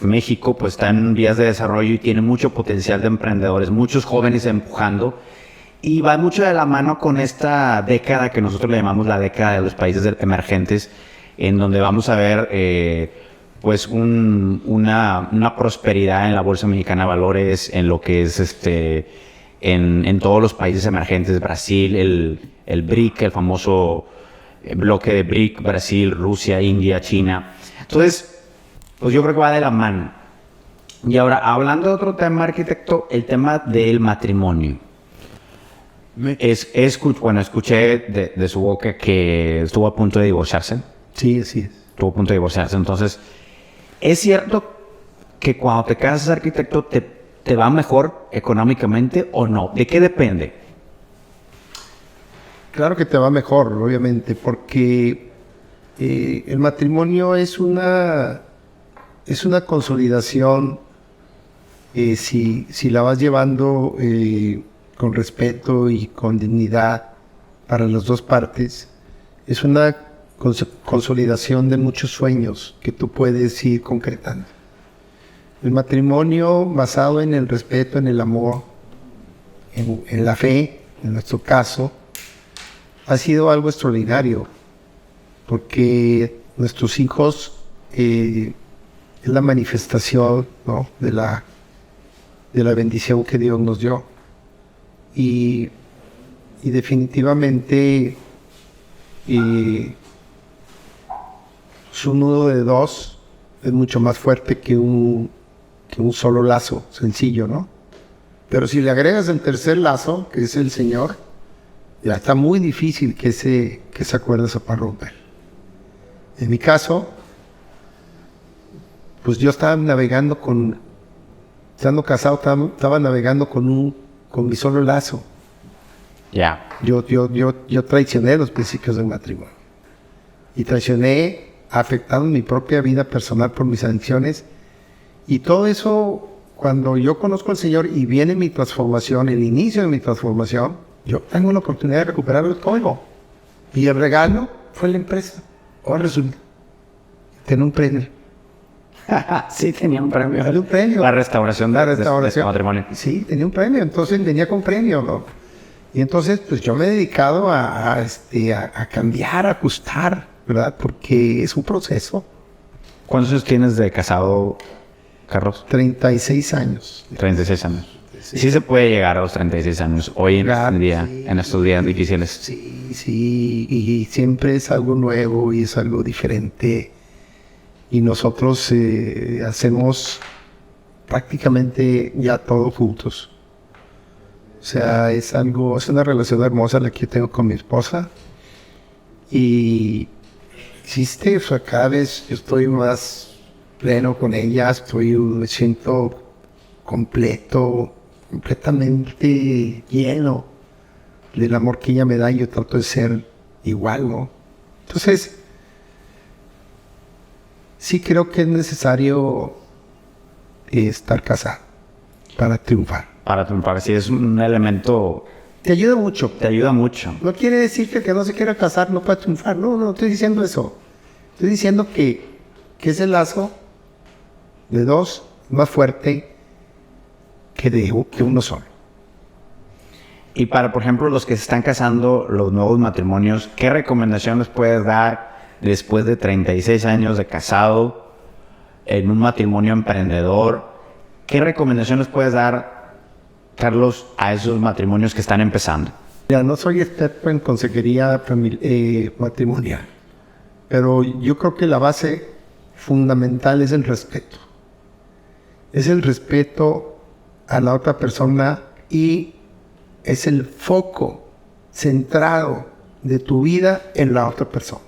México pues está en vías de desarrollo y tiene mucho potencial de emprendedores, muchos jóvenes empujando, y va mucho de la mano con esta década que nosotros le llamamos la década de los países emergentes, en donde vamos a ver pues una prosperidad en la Bolsa Mexicana de Valores, en lo que es en todos los países emergentes, Brasil, el BRIC, el famoso bloque de BRIC, Brasil, Rusia, India, China. Entonces, pues yo creo que va de la mano. Y ahora, hablando de otro tema, arquitecto, el tema del matrimonio. Escuché de su boca que estuvo a punto de divorciarse. Sí, así es. Estuvo a punto de divorciarse. Entonces, ¿es cierto que cuando te casas, arquitecto, te va mejor económicamente o no? ¿De qué depende? Claro que te va mejor, obviamente, porque el matrimonio es una consolidación, si la vas llevando con respeto y con dignidad para las dos partes, es una consolidación de muchos sueños que tú puedes ir concretando. El matrimonio basado en el respeto, en el amor, en la fe, en nuestro caso, ha sido algo extraordinario, porque nuestros hijos es la manifestación, ¿no?, de la bendición que Dios nos dio. Y definitivamente su nudo de dos es mucho más fuerte que un solo lazo sencillo, ¿no? Pero si le agregas el tercer lazo, que es el Señor, ya está muy difícil que esa cuerda se pueda romper. En mi caso, pues yo estaba navegando estando casado, estaba navegando con mi solo lazo. Ya. Yo traicioné los principios del matrimonio. Y traicioné afectando mi propia vida personal por mis adicciones. Y todo eso, cuando yo conozco al Señor y viene mi transformación, el inicio de mi transformación, yo tengo la oportunidad de recuperarlo todo. Y el regalo fue la empresa. Ahora resulta, tenía un premio. Sí, tenía un premio. Tenía un premio. La restauración de este matrimonio. Sí, tenía un premio. Entonces venía con premio, ¿no? Y entonces, pues yo me he dedicado a cambiar, a ajustar, ¿verdad? Porque es un proceso. ¿Cuántos años tienes de casado, Carlos? 36 años. 36 años. Sí se puede llegar a los 36 años hoy en este día, sí, en estos días difíciles. Sí, y siempre es algo nuevo y es algo diferente. Y nosotros hacemos prácticamente ya todo juntos. O sea, es una relación hermosa la que yo tengo con mi esposa. Y existe, o sea, cada vez yo estoy más pleno con ella, me siento completamente lleno del amor que ella me da, y yo trato de ser igual, ¿no? Entonces, sí creo que es necesario estar casado para triunfar. Para triunfar, sí, es un elemento... Te ayuda mucho. Te ayuda mucho. No quiere decir que el que no se quiera casar no pueda triunfar. No estoy diciendo eso. Estoy diciendo que ese lazo de dos es más fuerte que uno solo. Y para, por ejemplo, los que se están casando, los nuevos matrimonios, ¿qué recomendaciones puedes dar después de 36 años de casado en un matrimonio emprendedor? ¿Qué recomendaciones puedes dar, Carlos, a esos matrimonios que están empezando? Ya no soy experto en consejería matrimonial, pero yo creo que la base fundamental es el respeto. Es el respeto a la otra persona y es el foco centrado de tu vida en la otra persona.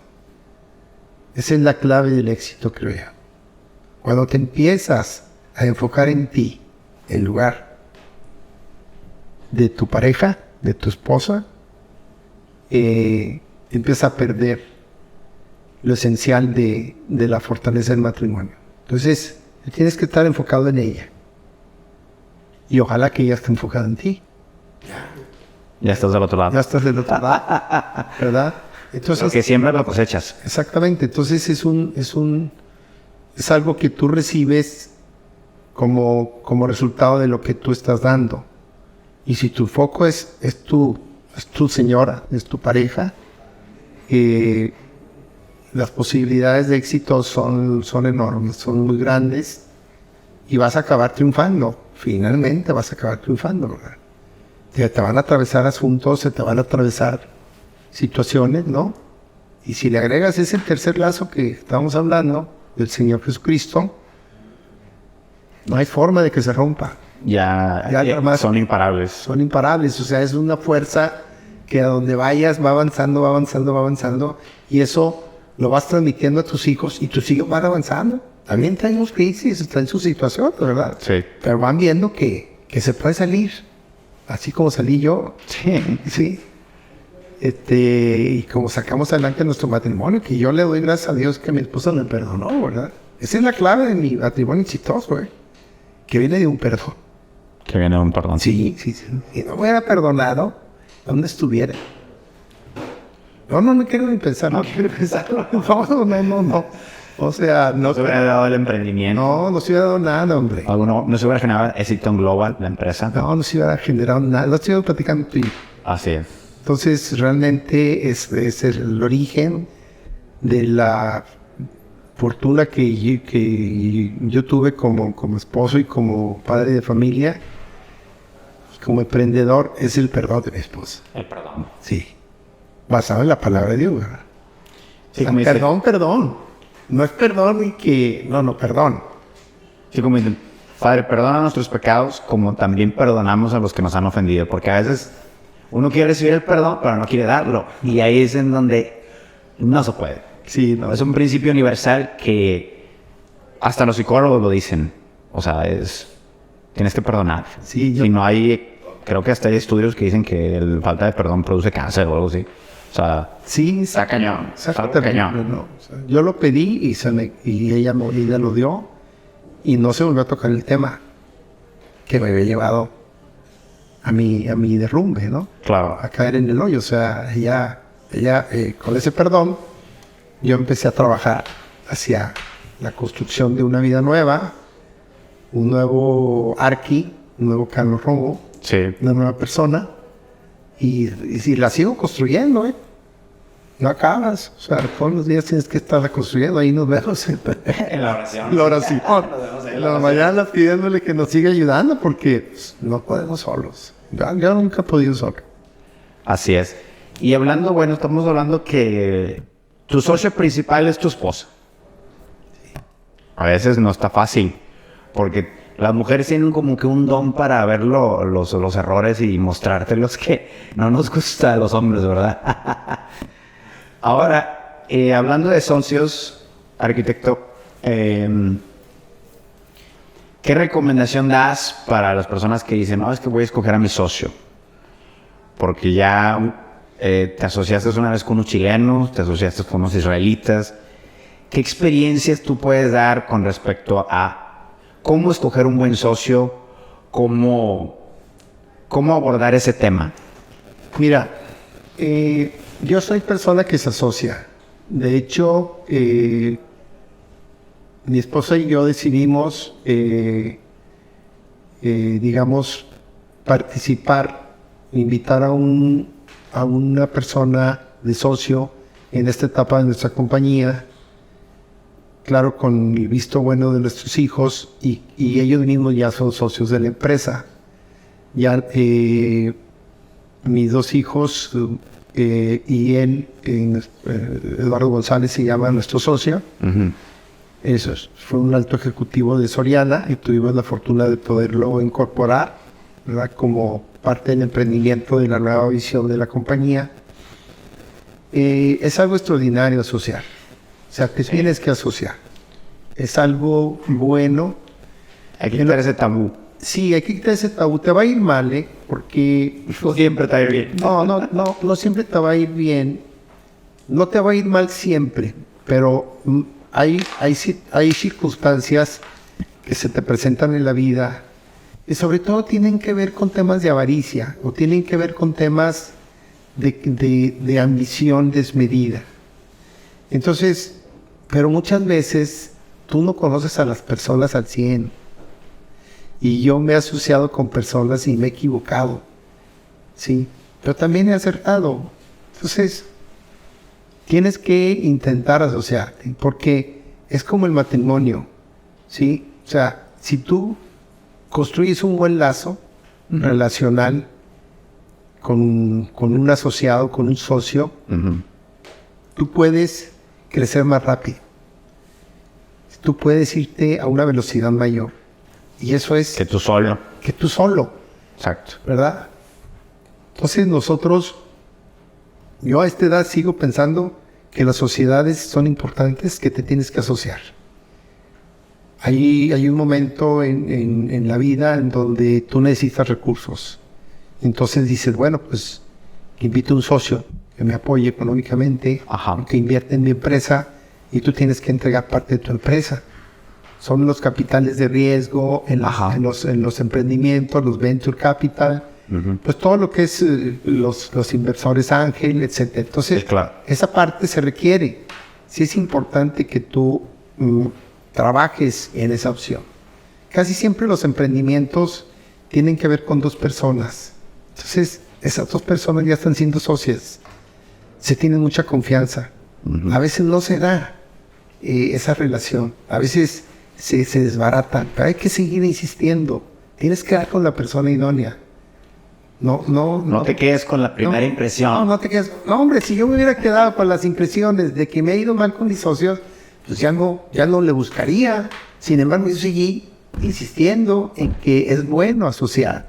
Esa es la clave del éxito, creo yo. Cuando te empiezas a enfocar en ti, en lugar de tu pareja, de tu esposa, empieza a perder lo esencial de la fortaleza del matrimonio. Entonces, tienes que estar enfocado en ella. Y ojalá que ella esté enfocada en ti. Ya estás del otro lado. Ya estás del otro lado, ¿verdad? Entonces, Porque siempre lo cosechas. exactamente. Entonces es algo que tú recibes como resultado de lo que tú estás dando. Y si tu foco es tu señora, es tu pareja, las posibilidades de éxito son enormes, son muy grandes, y vas a acabar triunfando. Finalmente vas a acabar triunfando, ¿verdad? Te van a atravesar asuntos, se te van a atravesar situaciones, ¿no? Y si le agregas ese tercer lazo que estamos hablando, del Señor Jesucristo, no hay forma de que se rompa. Ya además, son imparables. Son imparables, o sea, es una fuerza que a donde vayas va avanzando, va avanzando, va avanzando, y eso lo vas transmitiendo a tus hijos, y tus hijos van avanzando. También traen sus crisis, están en su situación, ¿verdad? Sí. Pero van viendo que se puede salir, así como salí yo. Sí. Sí. Y como sacamos adelante nuestro matrimonio, que yo le doy gracias a Dios que mi esposa me perdonó, ¿verdad? Esa es la clave de mi matrimonio exitoso, que viene de un perdón. Que viene un perdón. Sí. Si no me hubiera perdonado, ¿dónde estuviera? No quiero ni pensar, no quiero pensar. No. O sea, no se hubiera dado el emprendimiento. No se hubiera dado nada, hombre. No se hubiera generado éxito en Global, la empresa. No se hubiera generado nada. Lo estoy platicando tú y yo. Así es. Entonces, realmente es el origen de la fortuna que yo tuve como esposo y como padre de familia. Y como emprendedor, es el perdón de mi esposa. El perdón. Sí. Basado en la palabra de Dios, ¿verdad? Sí, O sea, perdón. No es perdón y que... No, perdón. Sí, como dicen, Padre, perdona nuestros pecados como también perdonamos a los que nos han ofendido. Porque a veces uno quiere recibir el perdón, pero no quiere darlo. Y ahí es en donde no se puede. Sí, no. Es un principio universal que hasta los psicólogos lo dicen. O sea, tienes que perdonar. Sí, Si no hay... Creo que hasta hay estudios que dicen que la falta de perdón produce cáncer o algo así. O sea, sí, está cañón. Está cañón. ¿no? O sea, yo lo pedí y ella lo dio, y no se volvió a tocar el tema que me había llevado a mi derrumbe, ¿no? Claro. A caer en el hoyo. O sea, ella con ese perdón, yo empecé a trabajar hacia la construcción de una vida nueva, un nuevo Arqui, un nuevo Carlos Romo, Sí. una nueva persona. Y si la sigo construyendo, no acabas. O sea, todos los días tienes que estar construyendo. Ahí nos vemos en la oración. La oración. En la mañana pidiéndole que nos siga ayudando, porque no podemos solos. Yo nunca he podido solo. Así es. Y hablando, estamos hablando que tu socio principal es tu esposa. A veces no está fácil, porque las mujeres tienen como que un don para ver los errores y mostrarte los que no nos gusta a los hombres, ¿verdad? Ahora, hablando de socios, arquitecto, ¿qué recomendación das para las personas que dicen, no, es que voy a escoger a mi socio? Porque ya te asociaste una vez con unos chilenos, te asociaste con unos israelitas. ¿Qué experiencias tú puedes dar con respecto a cómo escoger un buen socio, cómo abordar ese tema? Mira, yo soy persona que se asocia. De hecho, mi esposa y yo decidimos, digamos, participar, invitar a una persona de socio en esta etapa de nuestra compañía. Claro, con el visto bueno de nuestros hijos, y ellos mismos ya son socios de la empresa. Ya mis dos hijos y él, Eduardo González se llama nuestro socio. Uh-huh. Eso fue un alto ejecutivo de Soriana y tuvimos la fortuna de poderlo incorporar, ¿verdad?, como parte del emprendimiento de la nueva visión de la compañía. Es algo extraordinario asociar. O sea, te tienes que asociar. Es algo bueno. Hay que quitar ese tabú. Sí, hay que quitar ese tabú. Te va a ir mal, ¿eh? Porque... Siempre está bien. No siempre te va a ir bien. No te va a ir mal siempre, pero hay circunstancias que se te presentan en la vida y sobre todo tienen que ver con temas de avaricia o tienen que ver con temas de ambición desmedida. Entonces, pero muchas veces tú no conoces a las personas al 100. Y yo me he asociado con personas y me he equivocado. Sí, pero también he acertado. Entonces, tienes que intentar asociarte, porque es como el matrimonio, ¿sí? O sea, si tú construyes un buen lazo relacional con un asociado, con un socio, tú puedes crecer más rápido. Tú puedes irte a una velocidad mayor. Y eso es... Que tú solo. Que tú solo. Exacto. ¿Verdad? Entonces nosotros... Yo a esta edad sigo pensando que las sociedades son importantes, que te tienes que asociar. Hay un momento en la vida en donde tú necesitas recursos. Entonces dices, bueno, pues invito a un socio que me apoye económicamente, que invierte en mi empresa y tú tienes que entregar parte de tu empresa. Son los capitales de riesgo en los emprendimientos, los venture capital, pues todo lo que es los inversores ángel, etc. Entonces, claro, esa parte se requiere. Sí es importante que tú trabajes en esa opción. Casi siempre los emprendimientos tienen que ver con dos personas. Entonces, esas dos personas ya están siendo socias. Se tienen mucha confianza. A veces no se da esa relación. A veces se desbaratan. Pero hay que seguir insistiendo. Tienes que dar con la persona idónea. No te quedes con la primera impresión. No te quedes. No, hombre, si yo me hubiera quedado con las impresiones de que me ha ido mal con mis socios, pues ya no le buscaría. Sin embargo, yo seguí insistiendo en que es bueno asociar.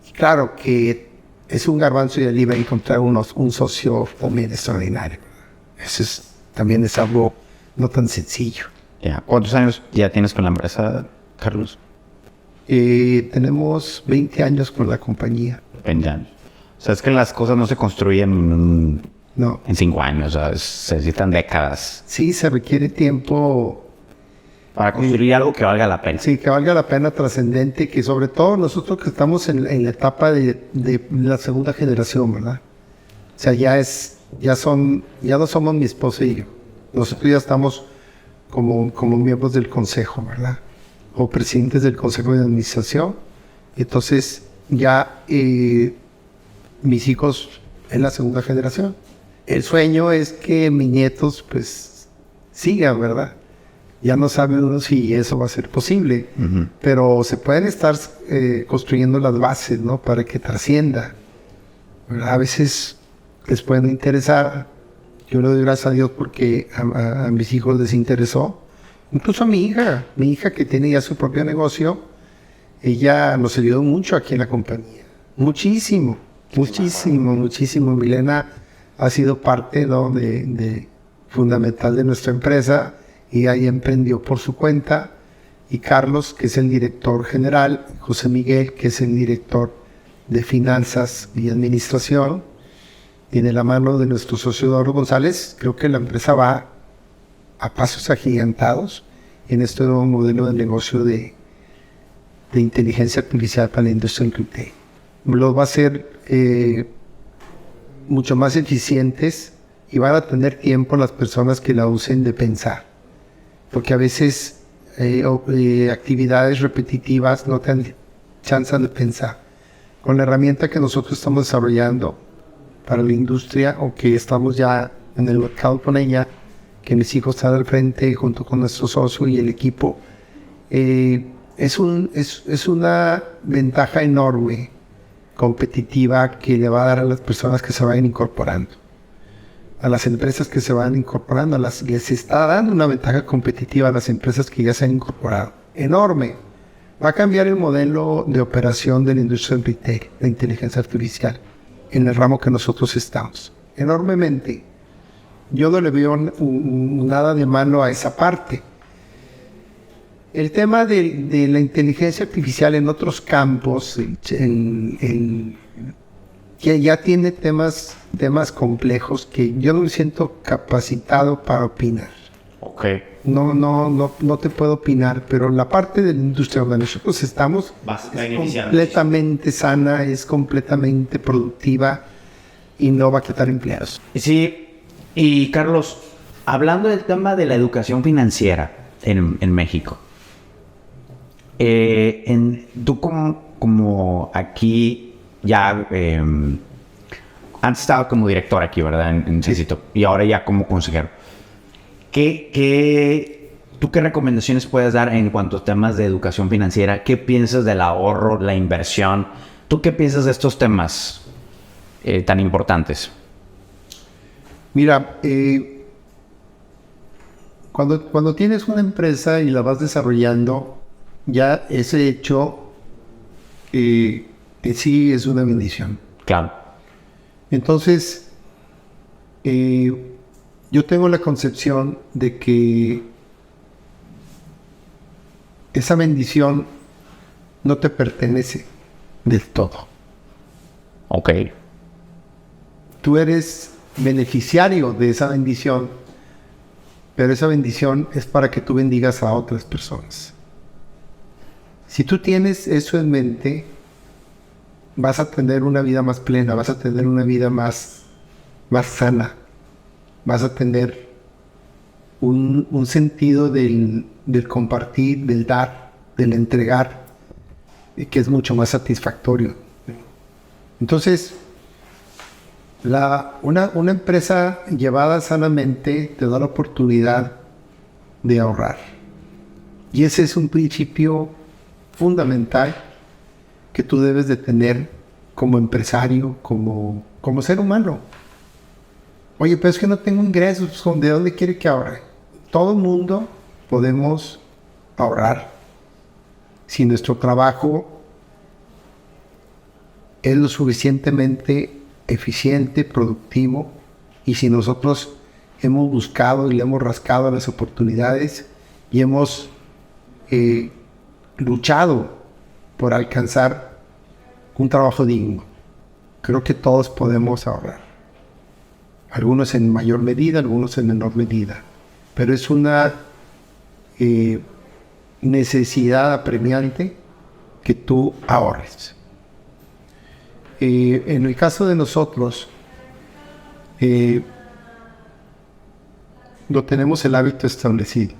Y claro que es un garbanzo de libra encontrar un socio también extraordinario. Eso también es algo no tan sencillo. ¿Cuántos años ya tienes con la empresa, Carlos? Tenemos 20 años con la compañía. 20 años. O sea, es que las cosas no se construyen No. en 5 años. O sea, se necesitan décadas. Sí, se requiere tiempo para construir algo que valga la pena. Sí, que valga la pena, trascendente, que sobre todo nosotros que estamos en la etapa de la segunda generación, ¿verdad? O sea, ya no somos mi esposa y yo. Nosotros ya estamos como miembros del consejo, ¿verdad? O presidentes del consejo de administración. Entonces, ya mis hijos en la segunda generación. El sueño es que mis nietos, pues, sigan, ¿verdad? Ya no sabe uno si eso va a ser posible, pero se pueden estar construyendo las bases, ¿no? Para que trascienda, ¿verdad? A veces les pueden interesar. Yo le doy gracias a Dios porque a mis hijos les interesó. Incluso a mi hija que tiene ya su propio negocio, ella nos ayudó mucho aquí en la compañía. Muchísimo. Milena ha sido parte, ¿no? de fundamental de nuestra empresa. Y ahí emprendió por su cuenta, y Carlos, que es el director general, José Miguel, que es el director de finanzas y administración, tiene la mano de nuestro socio Eduardo González. Creo que la empresa va a pasos agigantados en este nuevo modelo de negocio de inteligencia artificial para la industria del retail. Los va a hacer mucho más eficientes y van a tener tiempo las personas que la usen de pensar. Porque a veces actividades repetitivas no te dan chance de pensar. Con la herramienta que nosotros estamos desarrollando para la industria, o que estamos ya en el mercado con ella, que mis hijos están al frente junto con nuestro socio y el equipo, es una ventaja enorme, competitiva, que le va a dar a las personas que se vayan incorporando. A las empresas que se van incorporando, les está dando una ventaja competitiva a las empresas que ya se han incorporado. Enorme. Va a cambiar el modelo de operación de la industria del retail, la inteligencia artificial, en el ramo que nosotros estamos. Enormemente. Yo no le veo nada de malo a esa parte. el tema de la inteligencia artificial en otros campos, que ya tiene temas complejos que yo no me siento capacitado para opinar. Ok. No te puedo opinar, pero la parte de la industria donde nosotros estamos es completamente sana, es completamente productiva y no va a quitar empleados. Sí, y Carlos, hablando del tema de la educación financiera en México, tú como aquí ya antes estaba como director aquí, ¿verdad? En Cecito, y ahora ya como consejero. ¿Tú qué recomendaciones puedes dar en cuanto a temas de educación financiera? ¿Qué piensas del ahorro, la inversión? ¿Tú qué piensas de estos temas tan importantes? Mira, cuando tienes una empresa y la vas desarrollando, ya ese hecho en sí es una bendición. Claro. Entonces, yo tengo la concepción de que esa bendición no te pertenece del todo. Ok. Tú eres beneficiario de esa bendición, pero esa bendición es para que tú bendigas a otras personas. Si tú tienes eso en mente, vas a tener una vida más plena, vas a tener una vida más sana, vas a tener un sentido del compartir, del dar, del entregar, que es mucho más satisfactorio. Entonces, una empresa llevada sanamente te da la oportunidad de ahorrar. Y ese es un principio fundamental que tú debes de tener como empresario, como ser humano. Oye, pero es que no tengo ingresos, ¿de dónde quiere que ahorre? Todo el mundo podemos ahorrar si nuestro trabajo es lo suficientemente eficiente, productivo, y si nosotros hemos buscado y le hemos rascado a las oportunidades y hemos luchado por alcanzar un trabajo digno. Creo que todos podemos ahorrar. Algunos en mayor medida, algunos en menor medida. Pero es una necesidad apremiante que tú ahorres. En el caso de nosotros, no tenemos el hábito establecido.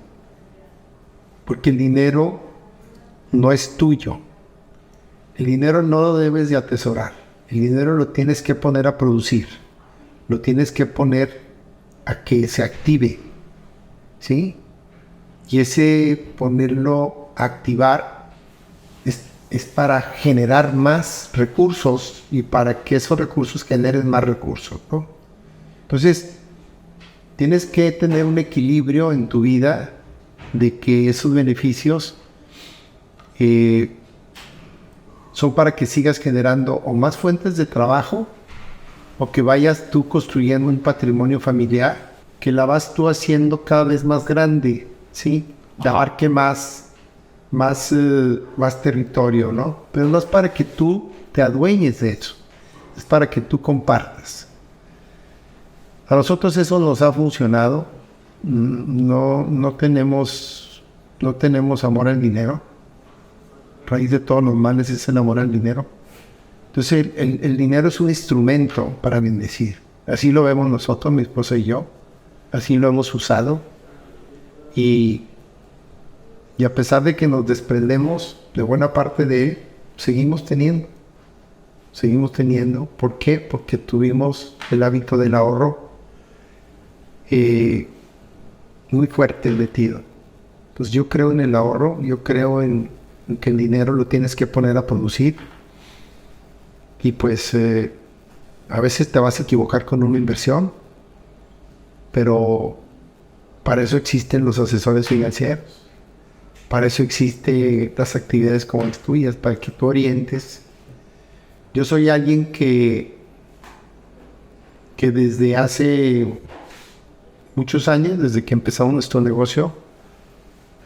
Porque el dinero no es tuyo. El dinero no lo debes de atesorar. El dinero lo tienes que poner a producir. Lo tienes que poner a que se active. ¿Sí? Y ese ponerlo a activar es para generar más recursos y para que esos recursos generen más recursos, ¿no? Entonces, tienes que tener un equilibrio en tu vida de que esos beneficios son para que sigas generando o más fuentes de trabajo o que vayas tú construyendo un patrimonio familiar que la vas tú haciendo cada vez más grande, ¿sí? Que abarque más territorio, ¿no? Pero no es para que tú te adueñes de eso, es para que tú compartas. A nosotros eso nos ha funcionado. No tenemos amor al dinero. Raíz de todos los males es el amor al dinero. Entonces el dinero es un instrumento para bendecir. Así lo vemos nosotros, mi esposa y yo. Así lo hemos usado. Y a pesar de que nos desprendemos de buena parte de él, seguimos teniendo. ¿Por qué? Porque tuvimos el hábito del ahorro muy fuerte metido. Entonces yo creo en el ahorro, yo creo en que el dinero lo tienes que poner a producir. Y pues a veces te vas a equivocar con una inversión, pero para eso existen los asesores financieros. Para eso existen las actividades como las tuyas, para que tú orientes. Yo soy alguien que desde hace muchos años, desde que empezamos nuestro negocio,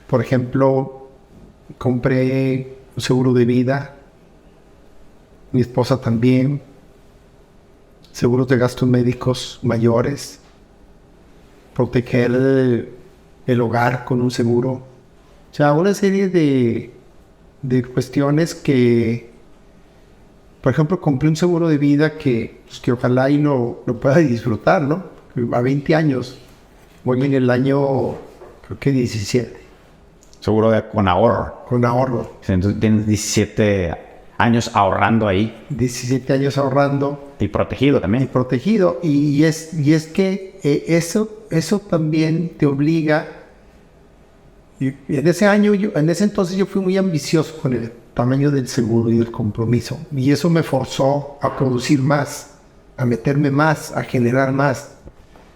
por ejemplo, compré un seguro de vida, mi esposa también, seguros de gastos médicos mayores, proteger el hogar con un seguro. O sea, una serie de cuestiones que, por ejemplo, compré un seguro de vida que ojalá y lo pueda disfrutar, ¿no? A 20 años, voy en el año, creo que 17. Seguro con ahorro. Con ahorro. Entonces tienes 17 años ahorrando ahí. 17 años ahorrando. Y protegido Y también. protegido. Y es que eso también te obliga. Y en ese entonces yo fui muy ambicioso con el tamaño del seguro y el compromiso. Y eso me forzó a producir más, a meterme más, a generar más.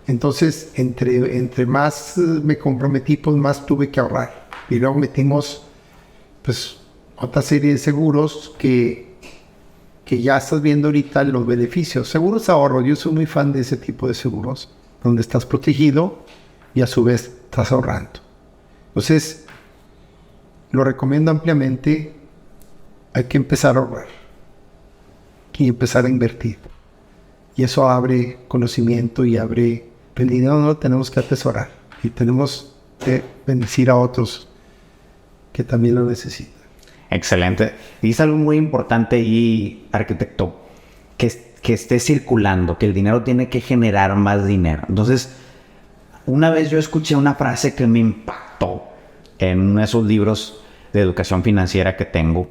Entonces, entre más me comprometí, pues más tuve que ahorrar. Y luego metimos, pues, otra serie de seguros que ya estás viendo ahorita los beneficios. Seguros ahorro, yo soy muy fan de ese tipo de seguros, donde estás protegido y a su vez estás ahorrando. Entonces, lo recomiendo ampliamente. Hay que empezar a ahorrar y empezar a invertir. Y eso abre conocimiento y abre... El dinero no lo tenemos que atesorar y tenemos que bendecir a otros que también lo necesitan. Excelente. Y es algo muy importante y, arquitecto, que esté circulando, que el dinero tiene que generar más dinero. Entonces, una vez yo escuché una frase que me impactó en uno de esos libros de educación financiera que tengo,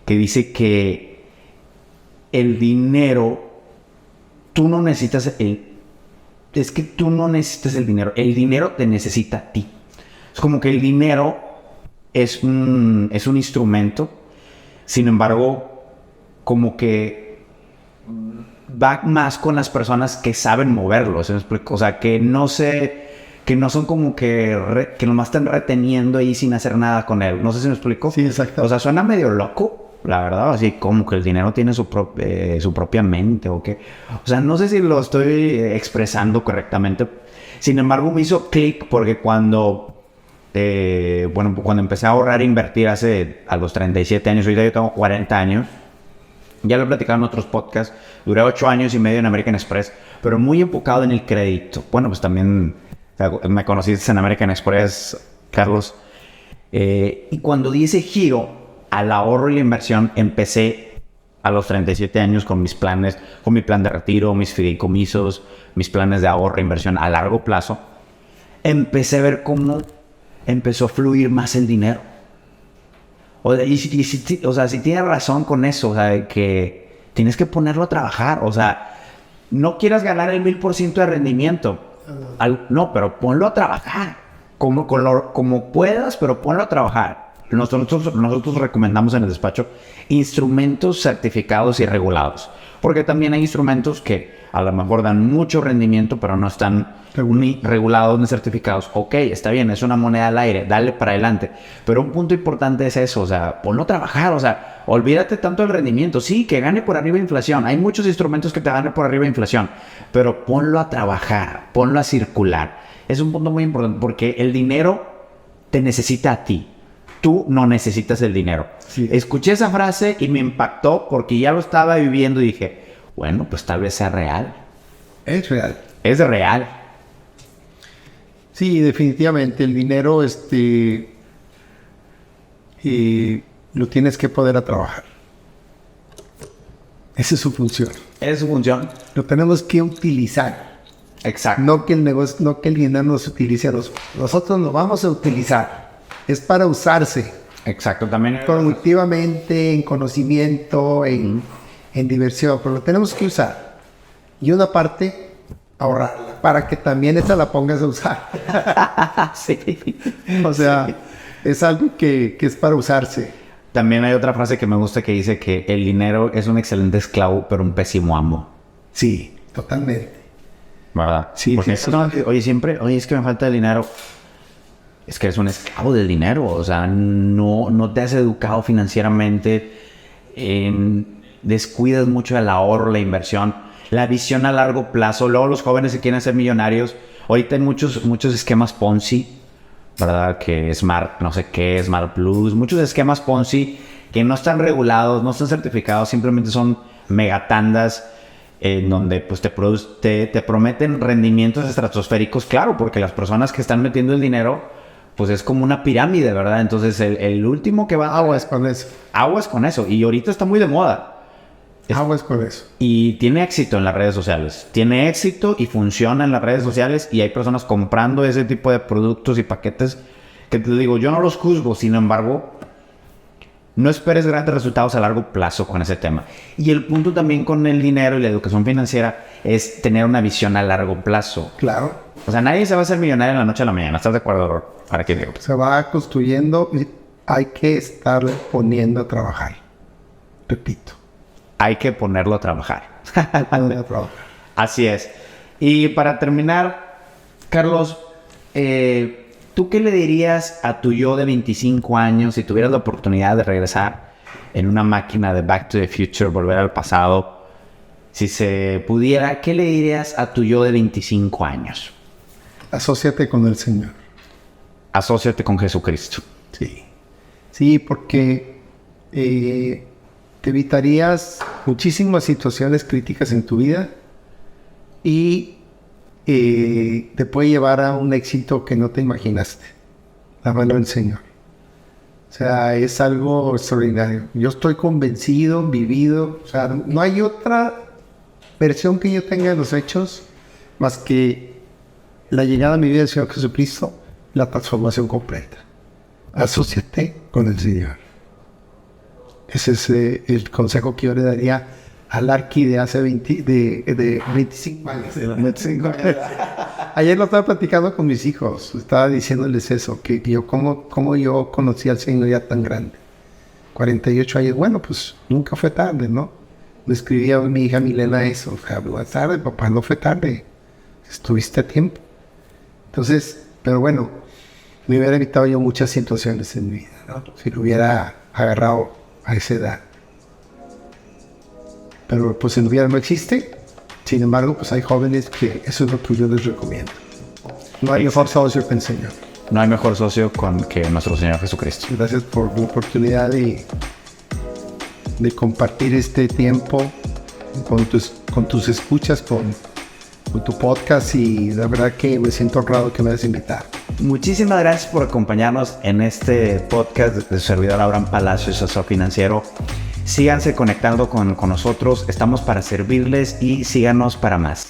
que dice que el dinero, tú no necesitas es que tú no necesitas el dinero te necesita a ti. Es como que el dinero es un instrumento, sin embargo, como que va más con las personas que saben moverlo, ¿sí me explico? O sea, que no son como que nomás están reteniendo ahí sin hacer nada con él. No sé si me explico. Sí, exacto. O sea, suena medio loco, la verdad, así como que el dinero tiene su propia mente o qué. O sea, no sé si lo estoy expresando correctamente. Sin embargo, me hizo clic porque cuando empecé a ahorrar e invertir a los 37 años, ahorita yo tengo 40 años, ya lo he platicado en otros podcasts, duré 8 años y medio en American Express, pero muy enfocado en el crédito. Bueno, pues también me conociste en American Express, Carlos. Y cuando di ese giro al ahorro y la inversión, empecé a los 37 años con mis planes, con mi plan de retiro, mis fideicomisos, mis planes de ahorro e inversión a largo plazo. Empecé a ver cómo empezó a fluir más el dinero. Si tienes razón con eso, o sea, que tienes que ponerlo a trabajar. O sea, no quieras ganar el 1000% de rendimiento. No, pero ponlo a trabajar. Como puedas, pero ponlo a trabajar. Nosotros recomendamos en el despacho instrumentos certificados y regulados. Porque también hay instrumentos que a lo mejor dan mucho rendimiento, pero no están ni regulados ni certificados. Ok, está bien, es una moneda al aire, dale para adelante. Pero un punto importante es eso, o sea, ponlo a trabajar, o sea, olvídate tanto del rendimiento. Sí, que gane por arriba de inflación. Hay muchos instrumentos que te ganen por arriba de inflación, pero ponlo a trabajar, ponlo a circular. Es un punto muy importante porque el dinero te necesita a ti. Tú no necesitas el dinero. Sí. Escuché esa frase y me impactó porque ya lo estaba viviendo y dije, bueno, pues tal vez sea real. Es real. Es real. Sí, definitivamente. El dinero, lo tienes que poder a trabajar. Esa es su función. Esa es su función. Lo tenemos que utilizar. Exacto. No que el dinero nos utilice a nosotros. Nosotros lo vamos a utilizar. Es para usarse. Exacto, también. Productivamente, en conocimiento, en diversión. Pero lo tenemos que usar. Y una parte, ahorrarla. Para que también esa la pongas a usar. Sí. O sea, es algo que es para usarse. También hay otra frase que me gusta que dice que el dinero es un excelente esclavo, pero un pésimo amo. Sí, totalmente. ¿Verdad? Sí, porque sí. oye, es que me falta el dinero. Es que eres un esclavo del dinero. O sea, no te has educado financieramente. Descuidas mucho el ahorro, la inversión, la visión a largo plazo. Luego los jóvenes que quieren ser millonarios. Ahorita hay muchos esquemas Ponzi, ¿verdad? Que Smart, no sé qué, Smart Plus, muchos esquemas Ponzi que no están regulados, no están certificados, simplemente son megatandas en donde pues te prometen rendimientos estratosféricos, claro, porque las personas que están metiendo el dinero, pues es como una pirámide, ¿verdad? Entonces el último que va... Aguas con eso. Aguas con eso, y ahorita está muy de moda. Aguas con eso. Y tiene éxito en las redes sociales. Tiene éxito y funciona en las redes sociales y hay personas comprando ese tipo de productos y paquetes que te digo, yo no los juzgo, sin embargo, no esperes grandes resultados a largo plazo con ese tema. Y el punto también con el dinero y la educación financiera es tener una visión a largo plazo. Claro. O sea, nadie se va a hacer millonario en la noche a la mañana. ¿Estás de acuerdo? ¿Para qué digo? Se va construyendo y hay que estarle poniendo a trabajar. Repito. Hay que ponerlo a trabajar. A trabajar. Así es. Y para terminar, Carlos, ¿tú qué le dirías a tu yo de 25 años si tuvieras la oportunidad de regresar en una máquina de Back to the Future, volver al pasado? Si se pudiera, ¿qué le dirías a tu yo de 25 años? Asóciate con el Señor. Asóciate con Jesucristo. Sí. Sí, porque te evitarías muchísimas situaciones críticas en tu vida y te puede llevar a un éxito que no te imaginaste. La mano del Señor. O sea, es algo extraordinario. Yo estoy convencido, vivido. O sea, no hay otra versión que yo tenga de los hechos más que la llegada a mi vida del Señor Jesucristo, la transformación completa. Asóciate con el Señor. Ese es el consejo que yo le daría al Arqui de hace 25 años. 25 años. Ayer lo estaba platicando con mis hijos. Estaba diciéndoles eso, que yo cómo yo conocí al Señor ya tan grande. 48 años. Bueno, pues nunca fue tarde, ¿no? Le escribía a mi hija Milena eso. O sea, no es tarde, papá, no fue tarde. Estuviste a tiempo. Entonces, pero bueno, me hubiera evitado yo muchas situaciones en mi vida, ¿no? Si lo hubiera agarrado a esa edad. Pero pues el hubiera no existe. Sin embargo, pues hay jóvenes que eso es lo que yo les recomiendo. No hay mejor socio que el Señor. No hay mejor socio que nuestro Señor Jesucristo. Gracias por la oportunidad de compartir este tiempo con tus escuchas, con tu podcast, y la verdad que me siento honrado que me hayas invitado. Muchísimas gracias por acompañarnos en este podcast de su servidor Abraham Palacios, asesor financiero. Síganse conectando con nosotros, estamos para servirles y síganos para más.